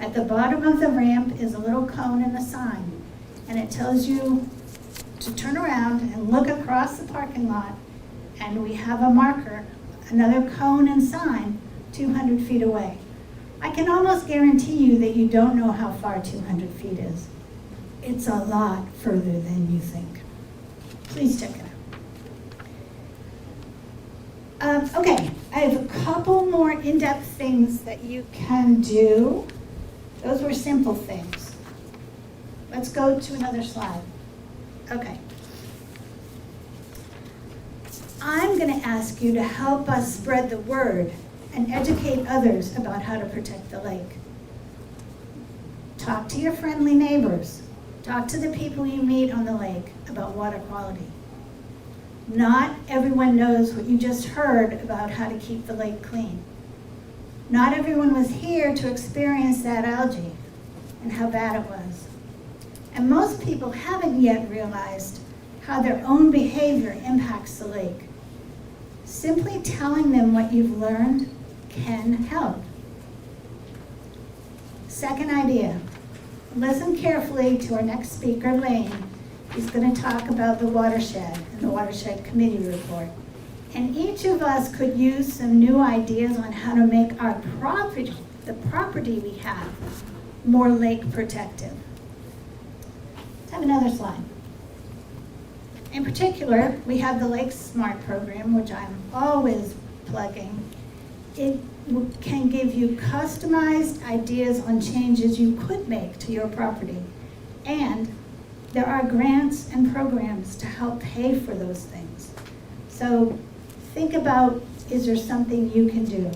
P: At the bottom of the ramp is a little cone and a sign, and it tells you to turn around and look across the parking lot, and we have a marker, another cone and sign, 200 feet away. I can almost guarantee you that you don't know how far 200 feet is. It's a lot further than you think. Please check it out. Okay, I have a couple more in-depth things that you can do. Those were simple things. Let's go to another slide. Okay. I'm going to ask you to help us spread the word and educate others about how to protect the lake. Talk to your friendly neighbors. Talk to the people you meet on the lake about water quality. Not everyone knows what you just heard about how to keep the lake clean. Not everyone was here to experience that algae and how bad it was. And most people haven't yet realized how their own behavior impacts the lake. Simply telling them what you've learned can help. Second idea, listen carefully to our next speaker, Lane. He's going to talk about the watershed and the watershed committee report. And each of us could use some new ideas on how to make our property, the property we have, more lake protective. Let's have another slide. In particular, we have the Lake Smart program, which I'm always plugging. It can give you customized ideas on changes you could make to your property. And there are grants and programs to help pay for those things. So think about, is there something you can do?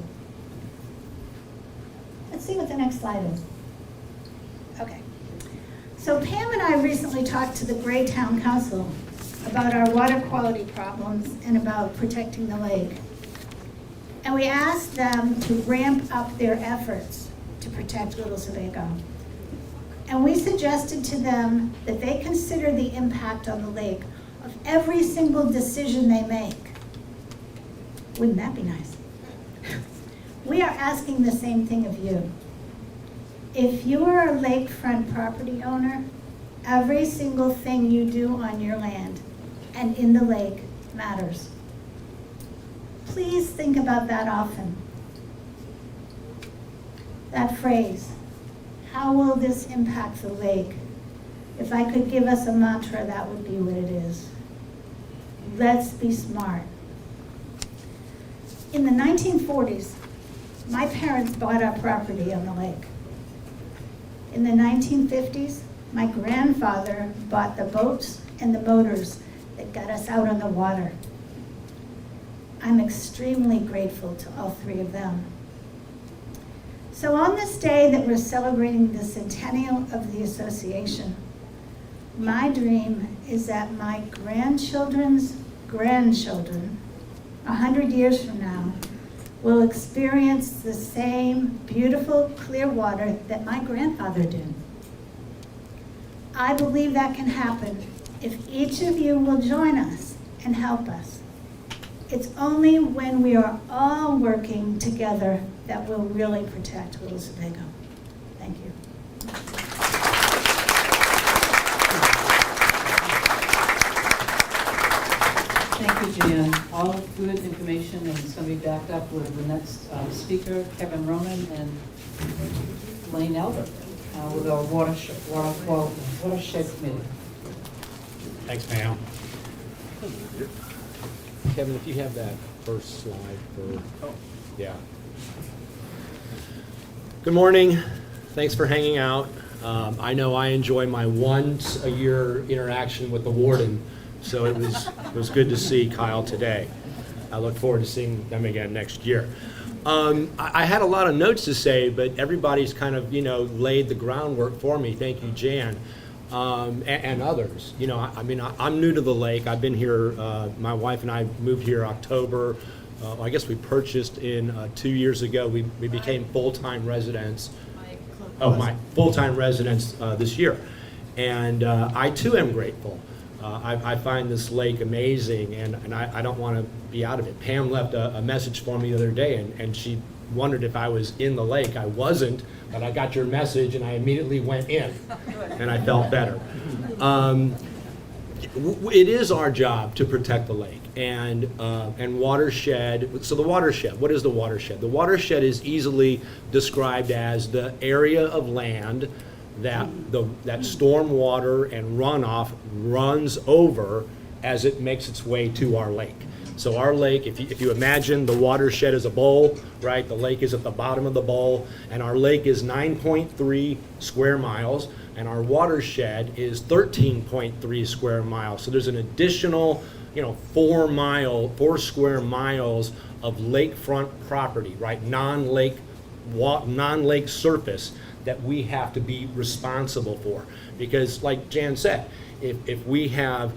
P: Let's see what the next slide is. Okay. So Pam and I recently talked to the Gray Town Council about our water quality problems and about protecting the lake. And we asked them to ramp up their efforts to protect Little Sebago. And we suggested to them that they consider the impact on the lake of every single decision they make. Wouldn't that be nice? We are asking the same thing of you. If you are a lakefront property owner, every single thing you do on your land and in the lake matters. Please think about that often. That phrase, how will this impact the lake? If I could give us a mantra, that would be what it is. Let's be smart. In the 1940s, my parents bought our property on the lake. In the 1950s, my grandfather bought the boats and the motors that got us out on the water. I'm extremely grateful to all three of them. So on this day that we're celebrating the centennial of the association, my dream is that my grandchildren's grandchildren, 100 years from now, will experience the same beautiful, clear water that my grandfather did. I believe that can happen if each of you will join us and help us. It's only when we are all working together that we'll really protect Little Sebago. Thank you.
E: Thank you, Jan. All good information, and it's going to be backed up with the next speaker, Kevin Roman, and Lane Albert, with our watershed committee.
Q: Thanks, Pam. Kevin, if you have that first slide for, yeah. Good morning. Thanks for hanging out. I know I enjoy my once a year interaction with the warden, so it was good to see Kyle today. I look forward to seeing them again next year. I had a lot of notes to say, but everybody's kind of, laid the groundwork for me. Thank you, Jan, and others. I'm new to the lake. I've been here, my wife and I moved here October. I guess we purchased in 2 years ago. We became full-time residents. My full-time residents this year. And I too am grateful. I find this lake amazing, and I don't want to be out of it. Pam left a message for me the other day, and she wondered if I was in the lake. I wasn't, but I got your message, and I immediately went in, and I felt better. It is our job to protect the lake, and watershed. So the watershed, what is the watershed? The watershed is easily described as the area of land that storm water and runoff runs over as it makes its way to our lake. So our lake, if you imagine the watershed as a bowl, right? The lake is at the bottom of the bowl, and our lake is 9.3 square miles, and our watershed is 13.3 square miles. So there's an additional, 4 square miles of lakefront property, right? Non-lake surface that we have to be responsible for. Because like Jan said, if we have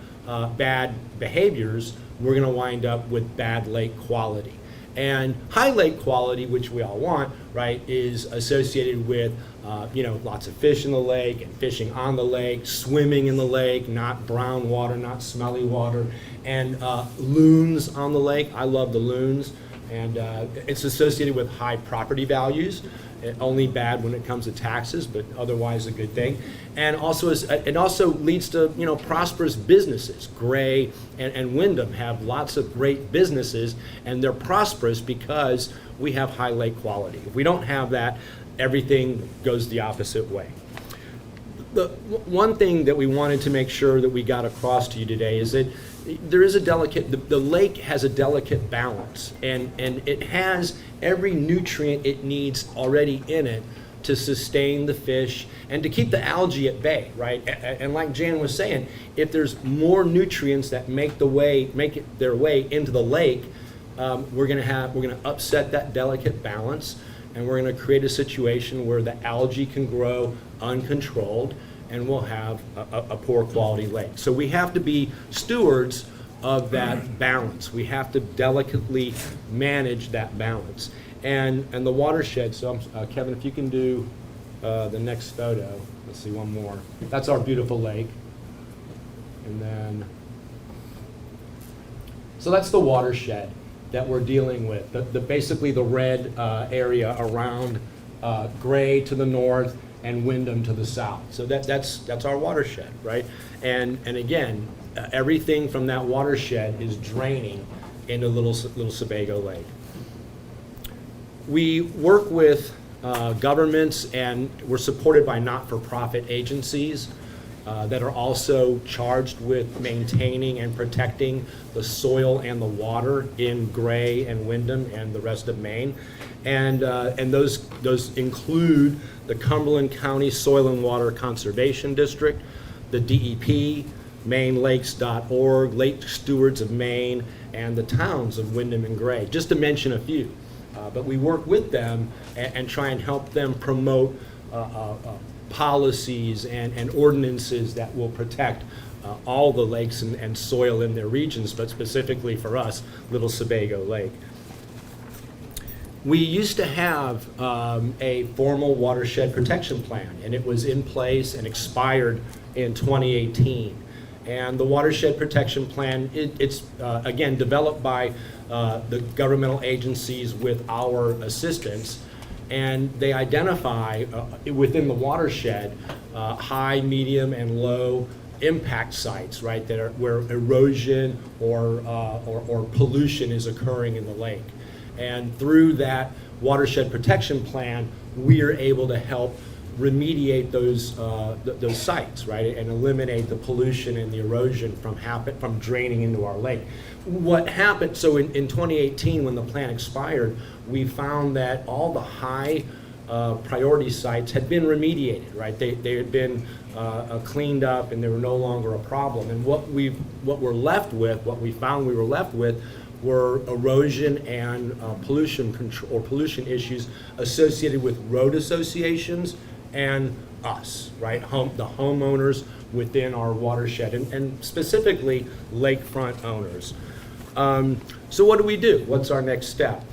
Q: bad behaviors, we're gonna wind up with bad lake quality. And high lake quality, which we all want, right, is associated with lots of fish in the lake and fishing on the lake, swimming in the lake, not brown water, not smelly water, and loons on the lake. I love the loons. And it's associated with high property values. Only bad when it comes to taxes, but otherwise a good thing. And also it also leads to prosperous businesses. Gray and Wyndham have lots of great businesses, and they're prosperous because we have high lake quality. If we don't have that, everything goes the opposite way. The one thing that we wanted to make sure that we got across to you today is that there is the lake has a delicate balance, and it has every nutrient it needs already in it to sustain the fish and to keep the algae at bay, right? And like Jan was saying, if there's more nutrients that make it their way into the lake, we're gonna upset that delicate balance, and we're gonna create a situation where the algae can grow uncontrolled, and we'll have a poor quality lake. So we have to be stewards of that balance. We have to delicately manage that balance. And the watershed, so Kevin, if you can do the next photo. Let's see, one more. That's our beautiful lake. And then, so that's the watershed that we're dealing with. Basically the red area around Gray to the north and Wyndham to the south. So that's our watershed, right? And again, everything from that watershed is draining into little Sebago Lake. We work with governments, and we're supported by not-for-profit agencies that are also charged with maintaining and protecting the soil and the water in Gray and Wyndham and the rest of Maine. And those include the Cumberland County Soil and Water Conservation District, the DEP, MaineLakes.org, Lake Stewards of Maine, and the towns of Wyndham and Gray, just to mention a few. But we work with them and try and help them promote policies and ordinances that will protect all the lakes and soil in their regions, but specifically for us, Little Sebago Lake. We used to have a formal watershed protection plan, and it was in place and expired in 2018. And the watershed protection plan, it's again developed by the governmental agencies with our assistance, and they identify within the watershed high, medium, and low impact sites, right, that are where erosion or pollution is occurring in the lake. And through that watershed protection plan, we are able to help remediate those sites, right, and eliminate the pollution and the erosion from draining into our lake. What happened, so in 2018, when the plan expired, we found that all the high priority sites had been remediated, right? They had been cleaned up and they were no longer a problem. And what we found we were left with were erosion and pollution control or pollution issues associated with road associations and us, right? The homeowners within our watershed, and specifically lakefront owners. So what do? What's our next step?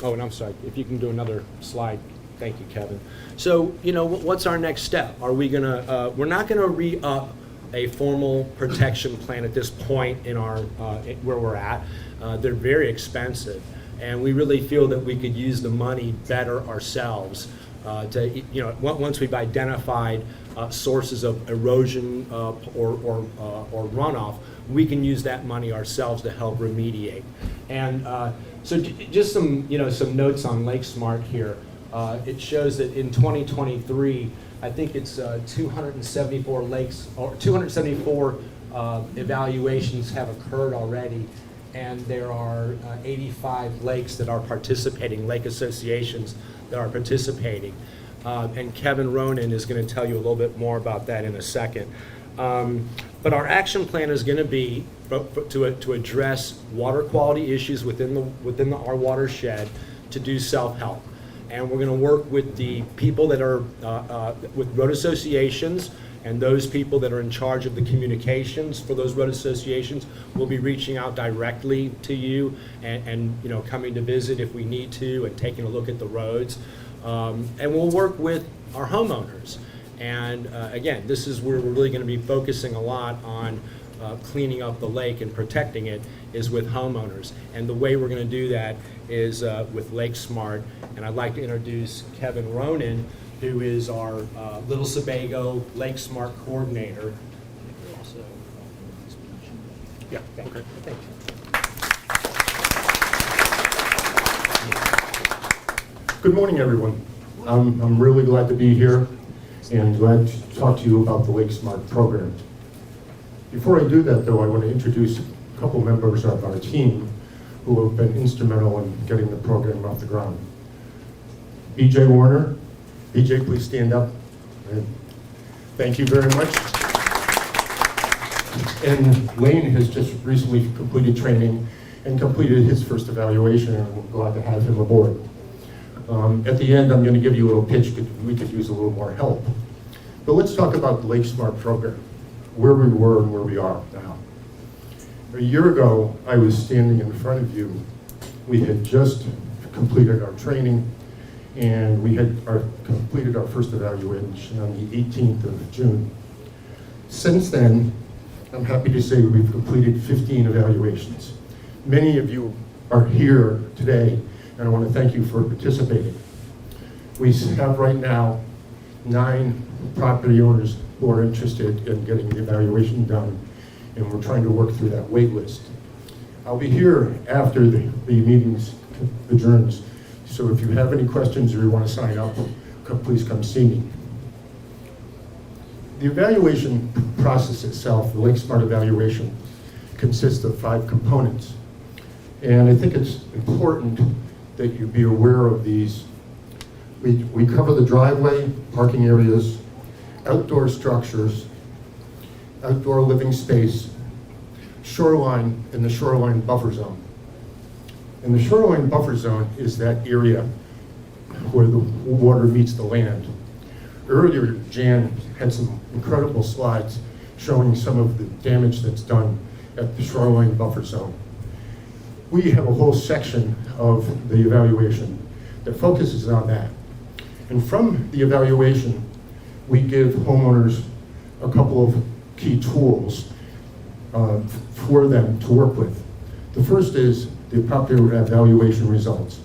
Q: Oh, and I'm sorry, if you can do another slide. Thank you, Kevin. So, what's our next step? Are we gonna, we're not gonna re-up a formal protection plan at this point in our, where we're at. They're very expensive, and we really feel that we could use the money better ourselves once we've identified sources of erosion or runoff, we can use that money ourselves to help remediate. And so just some notes on Lake Smart here. It shows that in 2023, I think it's 274 lakes, or 274 evaluations have occurred already, and there are 85 lakes that are participating, lake associations that are participating. And Kevin Ronan is going to tell you a little bit more about that in a second. But our action plan is going to be to address water quality issues within our watershed, to do self-help. And we're going to work with the people that are with road associations, and those people that are in charge of the communications for those road associations will be reaching out directly to you and coming to visit if we need to, and taking a look at the roads. And we'll work with our homeowners. And again, this is where we're really going to be focusing a lot on cleaning up the lake and protecting it, is with homeowners. And the way we're going to do that is with Lake Smart. And I'd like to introduce Kevin Ronan, who is our Little Sebago Lake Smart coordinator. Yeah, thank you. Thank you.
R: Good morning, everyone. I'm really glad to be here and glad to talk to you about the Lake Smart program. Before I do that, though, I want to introduce a couple members of our team who have been instrumental in getting the program off the ground. BJ Warner. BJ, please stand up. Thank you very much. And Lane has just recently completed training and completed his first evaluation, and we're glad to have him aboard. At the end, I'm going to give you a little pitch, because we could use a little more help. But let's talk about the Lake Smart program, where we were and where we are now. A year ago, I was standing in front of you. We had just completed our training, and we had completed our first evaluation on the 18th of June. Since then, I'm happy to say we've completed 15 evaluations. Many of you are here today, and I want to thank you for participating. We have right now 9 property owners who are interested in getting the evaluation done, and we're trying to work through that wait list. I'll be here after the meeting's adjourns, so if you have any questions or you want to sign up, please come see me. The evaluation process itself, the Lake Smart evaluation, consists of 5 components. And I think it's important that you be aware of these. We cover the driveway, parking areas, outdoor structures, outdoor living space, shoreline, and the shoreline buffer zone. And the shoreline buffer zone is that area where the water meets the land. Earlier, Jan had some incredible slides showing some of the damage that's done at the shoreline buffer zone. We have a whole section of the evaluation that focuses on that. And from the evaluation, we give homeowners a couple of key tools for them to work with. The first is the popular evaluation results.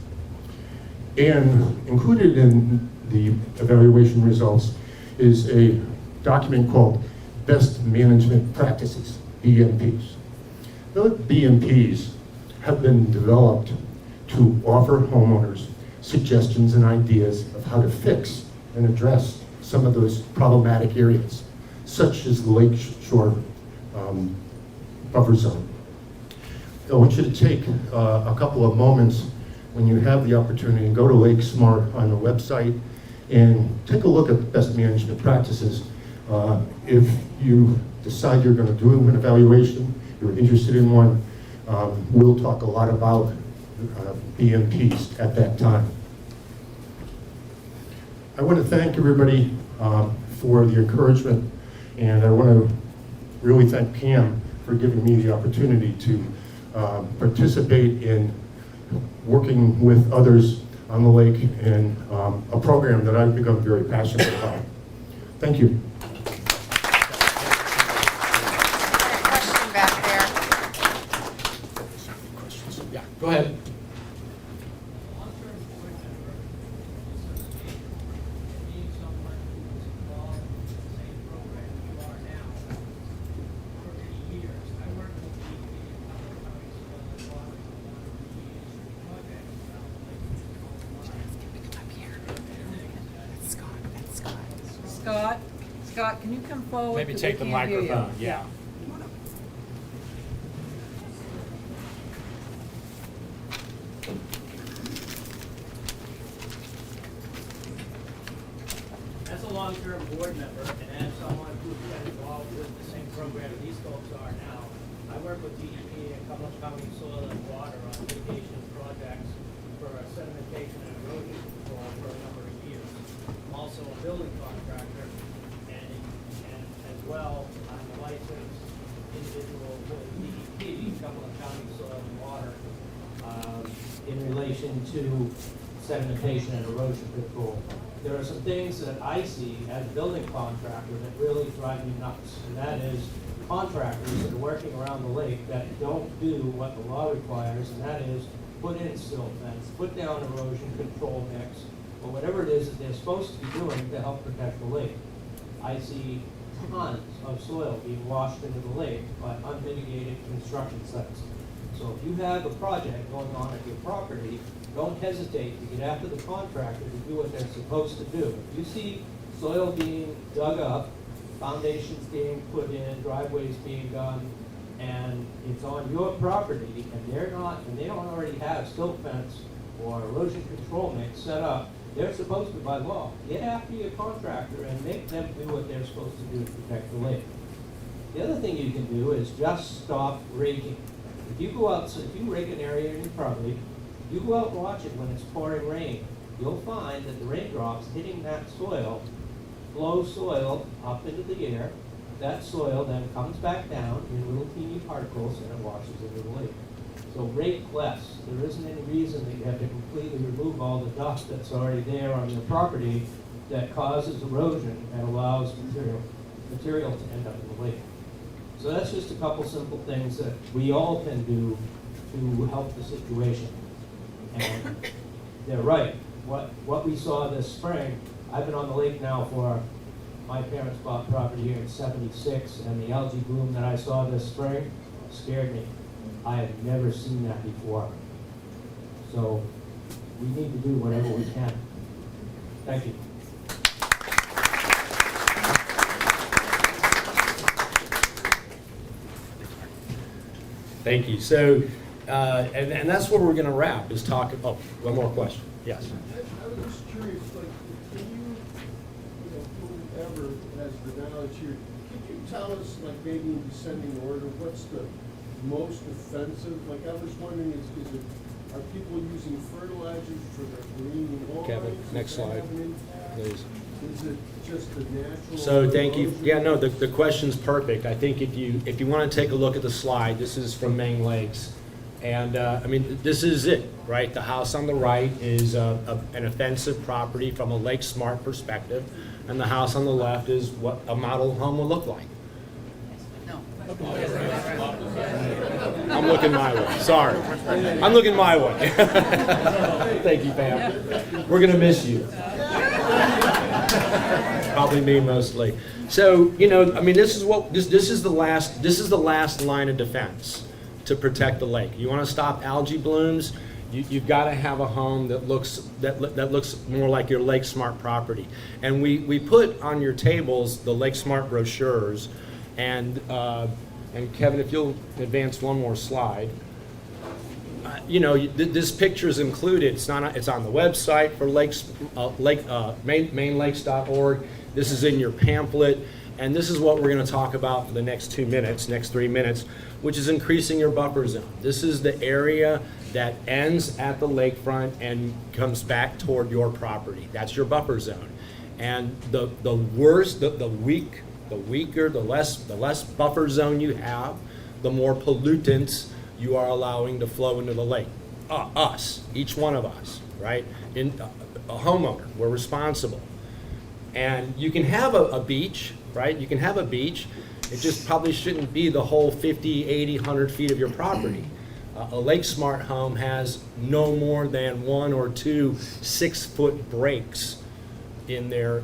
R: And included in the evaluation results is a document called Best Management Practices, BMPs. Those BMPs have been developed to offer homeowners suggestions and ideas of how to fix and address some of those problematic areas, such as the Lake Shore buffer zone. I want you to take a couple of moments when you have the opportunity and go to Lake Smart on the website and take a look at the best management practices. If you decide you're going to do an evaluation, you're interested in one, we'll talk a lot about BMPs at that time. I want to thank everybody for the encouragement, and I want to really thank Pam for giving me the opportunity to participate in working with others on the lake in a program that I've become very passionate about. Thank you.
S: Question back there.
Q: Yeah, go ahead.
N: Scott, can you come forward?
Q: Maybe
N: 'cause
Q: take
N: we
Q: the
N: can't hear you.
Q: microphone, yeah.
T: As a long-term board member and as someone who's been involved with the same program these folks are now, I work with DEP and Cumberland County Soil and Water on mitigation projects for sedimentation and erosion control for a number of years. I'm also a building contractor and as well, I'm a licensed individual with DEP, Cumberland County Soil and Water, in relation to sedimentation and erosion control. There are some things that I see as a building contractor that really drive me nuts, and that is contractors that are working around the lake that don't do what the law requires, and that is put in silt fence, put down erosion control mix, or whatever it is that they're supposed to be doing to help protect the lake. I see tons of soil being washed into the lake by unmitigated construction sites. So if you have a project going on at your property, don't hesitate to get after the contractor to do what they're supposed to do. If you see soil being dug up, foundations being put in, driveways being done, and it's on your property, and they don't already have silt fence or erosion control mix set up, they're supposed to, by law, get after your contractor and make them do what they're supposed to do to protect the lake. The other thing you can do is just stop raking. If you go out, so if you rake an area in your property, you go out and watch it when it's pouring rain, you'll find that the raindrops hitting that soil blow soil up into the air. That soil then comes back down in little teeny particles and it washes into the lake. So rake less. There isn't any reason that you have to completely remove all the dust that's already there on your property that causes erosion and allows material to end up in the lake. So that's just a couple simple things that we all can do to help the situation. And they're right. What we saw this spring, I've been on the lake now for, my parents bought property here in '76, and the algae bloom that I saw this spring scared me. I had never seen that before. So we need to do whatever we can. Thank you.
Q: Thank you. So, and that's where we're going to wrap, is talk, oh, one more question. Yes.
B: I was just curious, like, can you whoever has the knowledge here, could you tell us, like, maybe in descending order, what's the most offensive? Like, I was wondering, are people using fertilizers for their green lawns?
Q: Kevin, next slide, please.
B: Is it just the natural?
Q: So thank you. Yeah, no, the question's perfect. I think if you want to take a look at the slide, this is from Maine Lakes. And I mean, this is it, right? The house on the right is an offensive property from a Lake Smart perspective. And the house on the left is what a model home would look like. I'm looking my way. Sorry. I'm looking my way. Thank you, Pam. We're going to miss you. Probably me mostly. So, I mean, this is the last line of defense to protect the lake. You want to stop algae blooms, You've got to have a home that looks more like your Lake Smart property. And we put on your tables the Lake Smart brochures, and Kevin, if you'll advance one more slide. This picture is included. It's on the website for mainlakes.org. This is in your pamphlet, and this is what we're going to talk about for the next 3 minutes, which is increasing your buffer zone. This is the area that ends at the lakefront and comes back toward your property. That's your buffer zone. And the weaker, the less buffer zone you have, the more pollutants you are allowing to flow into the lake. Each one of us, right? A homeowner, we're responsible. And you can have a beach, right? You can have a beach. It just probably shouldn't be the whole 50, 80, 100 feet of your property. A Lake Smart home has no more than 1 or 2 6-foot breaks in their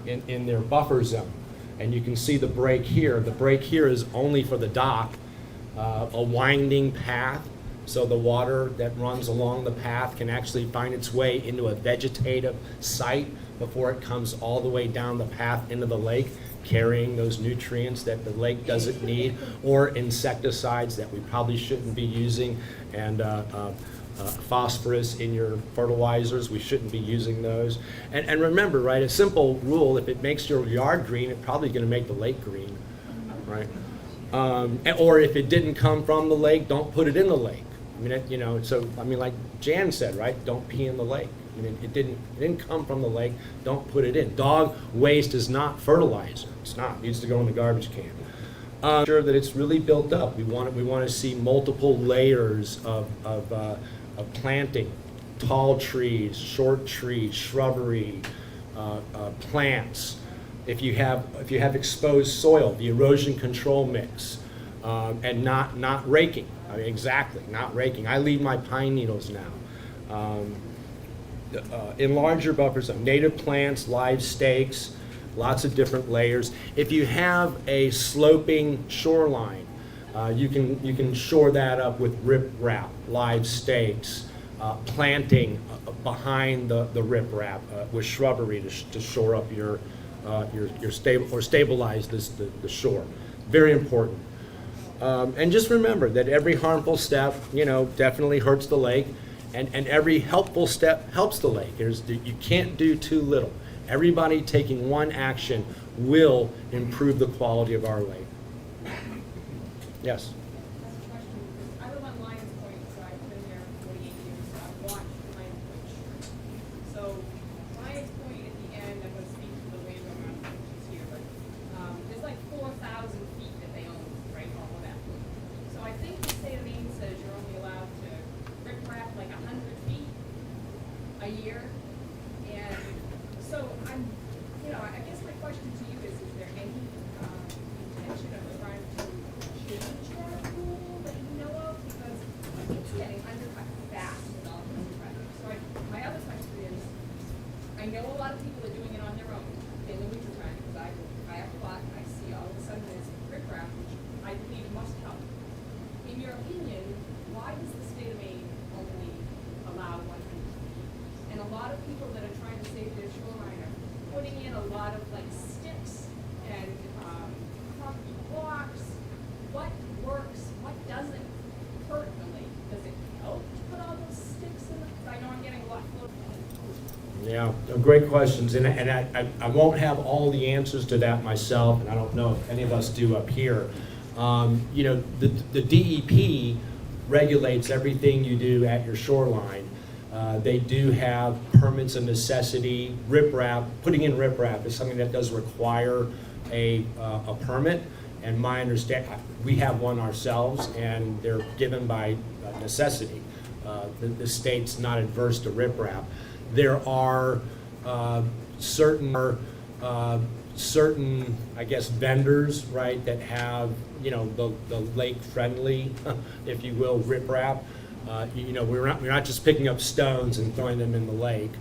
Q: buffer zone. And you can see the break here. The break here is only for the dock. A winding path, so the water that runs along the path can actually find its way into a vegetative site before it comes all the way down the path into the lake, carrying those nutrients that the lake doesn't need, or insecticides that we probably shouldn't be using, and phosphorus in your fertilizers, we shouldn't be using those. And remember, right, a simple rule, if it makes your yard green, it's probably going to make the lake green, right? Or if it didn't come from the lake, don't put it in the lake. Like Jan said, right? Don't pee in the lake. It didn't come from the lake. Don't put it in. Dog waste is not fertilizer. It's not. It needs to go in the garbage can. Sure that it's really built up. We want to see multiple layers of planting, tall trees, short trees, shrubbery, plants. If you have exposed soil, the erosion control mix, and not raking. Not raking. I leave my pine needles now. Enlarge your buffer zone. Native plants, live stakes, lots of different layers. If you have a sloping shoreline, you can shore that up with riprap, live stakes, planting behind the riprap with shrubbery to shore up your stabilize the shore. Very important. And just remember that every harmful step, definitely hurts the lake, and every helpful step helps the lake. You can't do too little. Everybody taking one action will improve the quality of our lake. Yes?
J: I live on Lions Point, so I've been there 48 years, so I've watched Lions Point shrink. So Lions Point at the end, I'm going to speak to the landowner, I don't think she's here, but there's like 4,000 feet that they own, right, all of that. So I think the state of Maine says you're only allowed to rip-rap like 100 feet a year. And so I guess my question to you is there any intention of trying to change that rule that you know of? Because it's getting undercut fast with all this traffic. So my other question is, I know a lot of people are doing it on their own in the wintertime, because I have a lot, and I see all of a sudden there's riprap, which I believe must help. In your opinion, why does the state of Maine only allow 100 feet? And a lot of people that are trying to save their shoreline are putting in a lot of like sticks and concrete blocks. What works? What doesn't hurt the lake? Does it help to put all those sticks in? I know I'm getting a lot floating.
Q: Yeah, great questions, and I won't have all the answers to that myself, and I don't know if any of us do up here. The DEP regulates everything you do at your shoreline. They do have permits of necessity. Riprap, putting in riprap is something that does require a permit, and my understanding, we have one ourselves, and they're given by necessity. The state's not adverse to riprap. There are certain, I guess, vendors, right, that have, the lake-friendly, if you will, riprap. We're not just picking up stones and throwing them in the lake.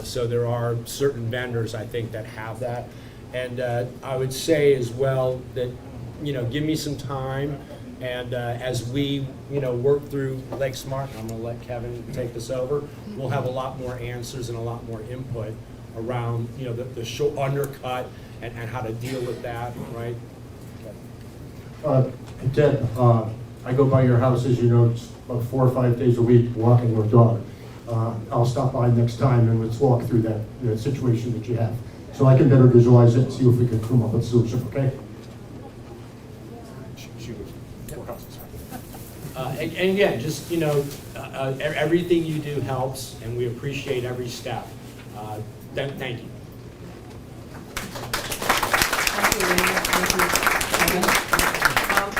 Q: So there are certain vendors, I think, that have that. And I would say as well that, give me some time. And as we, work through Lake Smart, I'm going to let Kevin take this over. We'll have a lot more answers and a lot more input around, the short undercut and how to deal with that, right?
R: Deb, I go by your house, as you know, it's about 4 or 5 days a week walking our dog. I'll stop by next time and let's walk through that situation that you have. So I can better visualize it and see if we can come up with a solution, okay?
Q: And again, just, everything you do helps, and we appreciate every step. Thank you.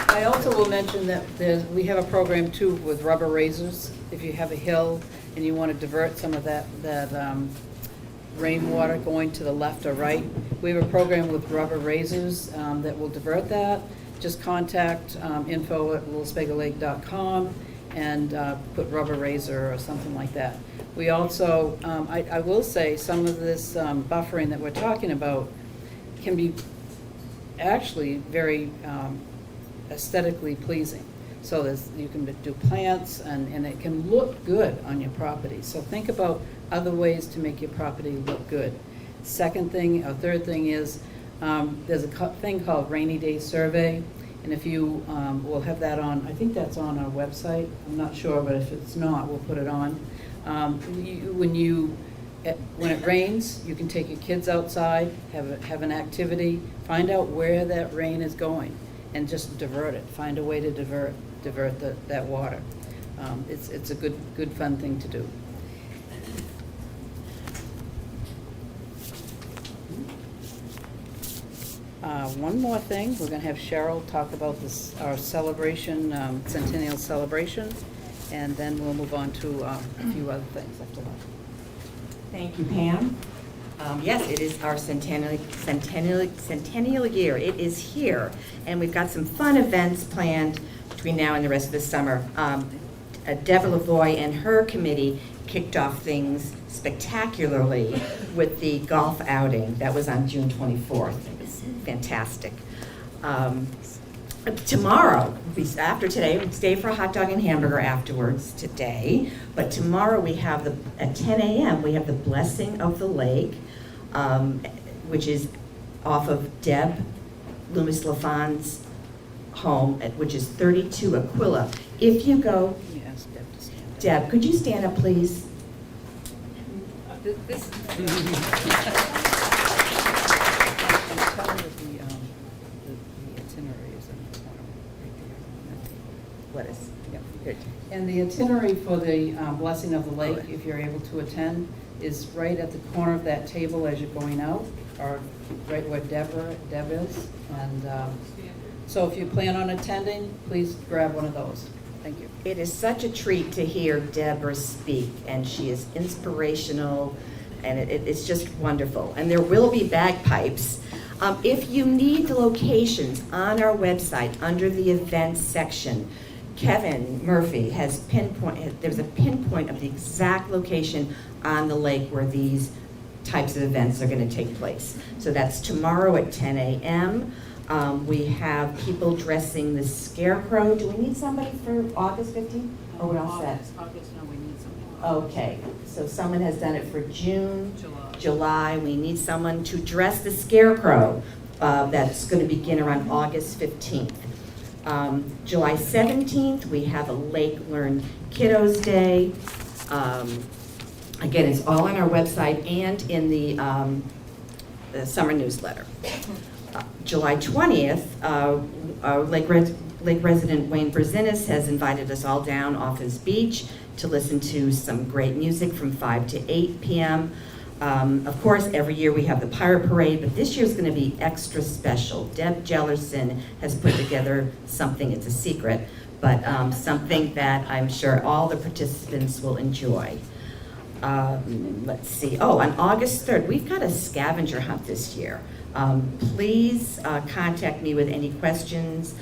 E: I also will mention that we have a program too with rubber razors. If you have a hill and you want to divert some of that rainwater going to the left or right, we have a program with rubber razors that will divert that. Just contact info@littlespagolake.com and put rubber razor or something like that. We also, I will say, some of this buffering that we're talking about can be actually very aesthetically pleasing. So you can do plants and it can look good on your property. So think about other ways to make your property look good. Third thing is there's a thing called Rainy Day Survey, and if you, we'll have that on, I think that's on our website. I'm not sure, but if it's not, we'll put it on. When it rains, you can take your kids outside, have an activity, find out where that rain is going, and just divert it. Find a way to divert that water. It's a good fun thing to do. One more thing, we're going to have Cheryl talk about our celebration, centennial celebration, and then we'll move on to a few other things after that.
F: Thank you, Pam. Yes, it is our centennial year. It is here, and we've got some fun events planned between now and the rest of the summer. Deborah Lavoie and her committee kicked off things spectacularly with the golf outing that was on June 24th. It was fantastic. Tomorrow, after today, we stay for a hot dog and hamburger afterwards today, but tomorrow we have at 10 a.m. we have the Blessing of the Lake, which is off of Deb Loomis Lafon's home, which is 32 Aquila. If you go,
E: Yes, Deb to stand up.
F: Deb, could you stand up, please?
E: This.
F: What is?
E: Yeah, good. And the itinerary for the Blessing of the Lake, if you're able to attend, is right at the corner of that table as you're going out, or right where Deb is. And so if you plan on attending, please grab one of those. Thank you.
F: It is such a treat to hear Deborah speak, and she is inspirational, and it's just wonderful. And there will be bagpipes. If you need the locations on our website under the events section, Kevin Murphy has there's a pinpoint of the exact location on the lake where these types of events are going to take place. So that's tomorrow at 10 a.m. We have people dressing the scarecrow. Do we need somebody for August 15th? Or we're all set?
E: August, no, we need something.
F: Okay, so someone has done it for June, July. We need someone to dress the scarecrow. That's going to begin around August 15th. July 17th, we have a Lake Learn Kiddos Day. Again, it's all on our website and in the summer newsletter. July 20th, our Lake resident Wayne Brzezinnis has invited us all down off his beach to listen to some great music from 5 to 8 p.m. Of course, every year we have the Pirate Parade, but this year's going to be extra special. Deb Jellerson has put together something, it's a secret, but something that I'm sure all the participants will enjoy. Let's see. Oh, on August 3rd, we've got a scavenger hunt this year. Please contact me with any questions.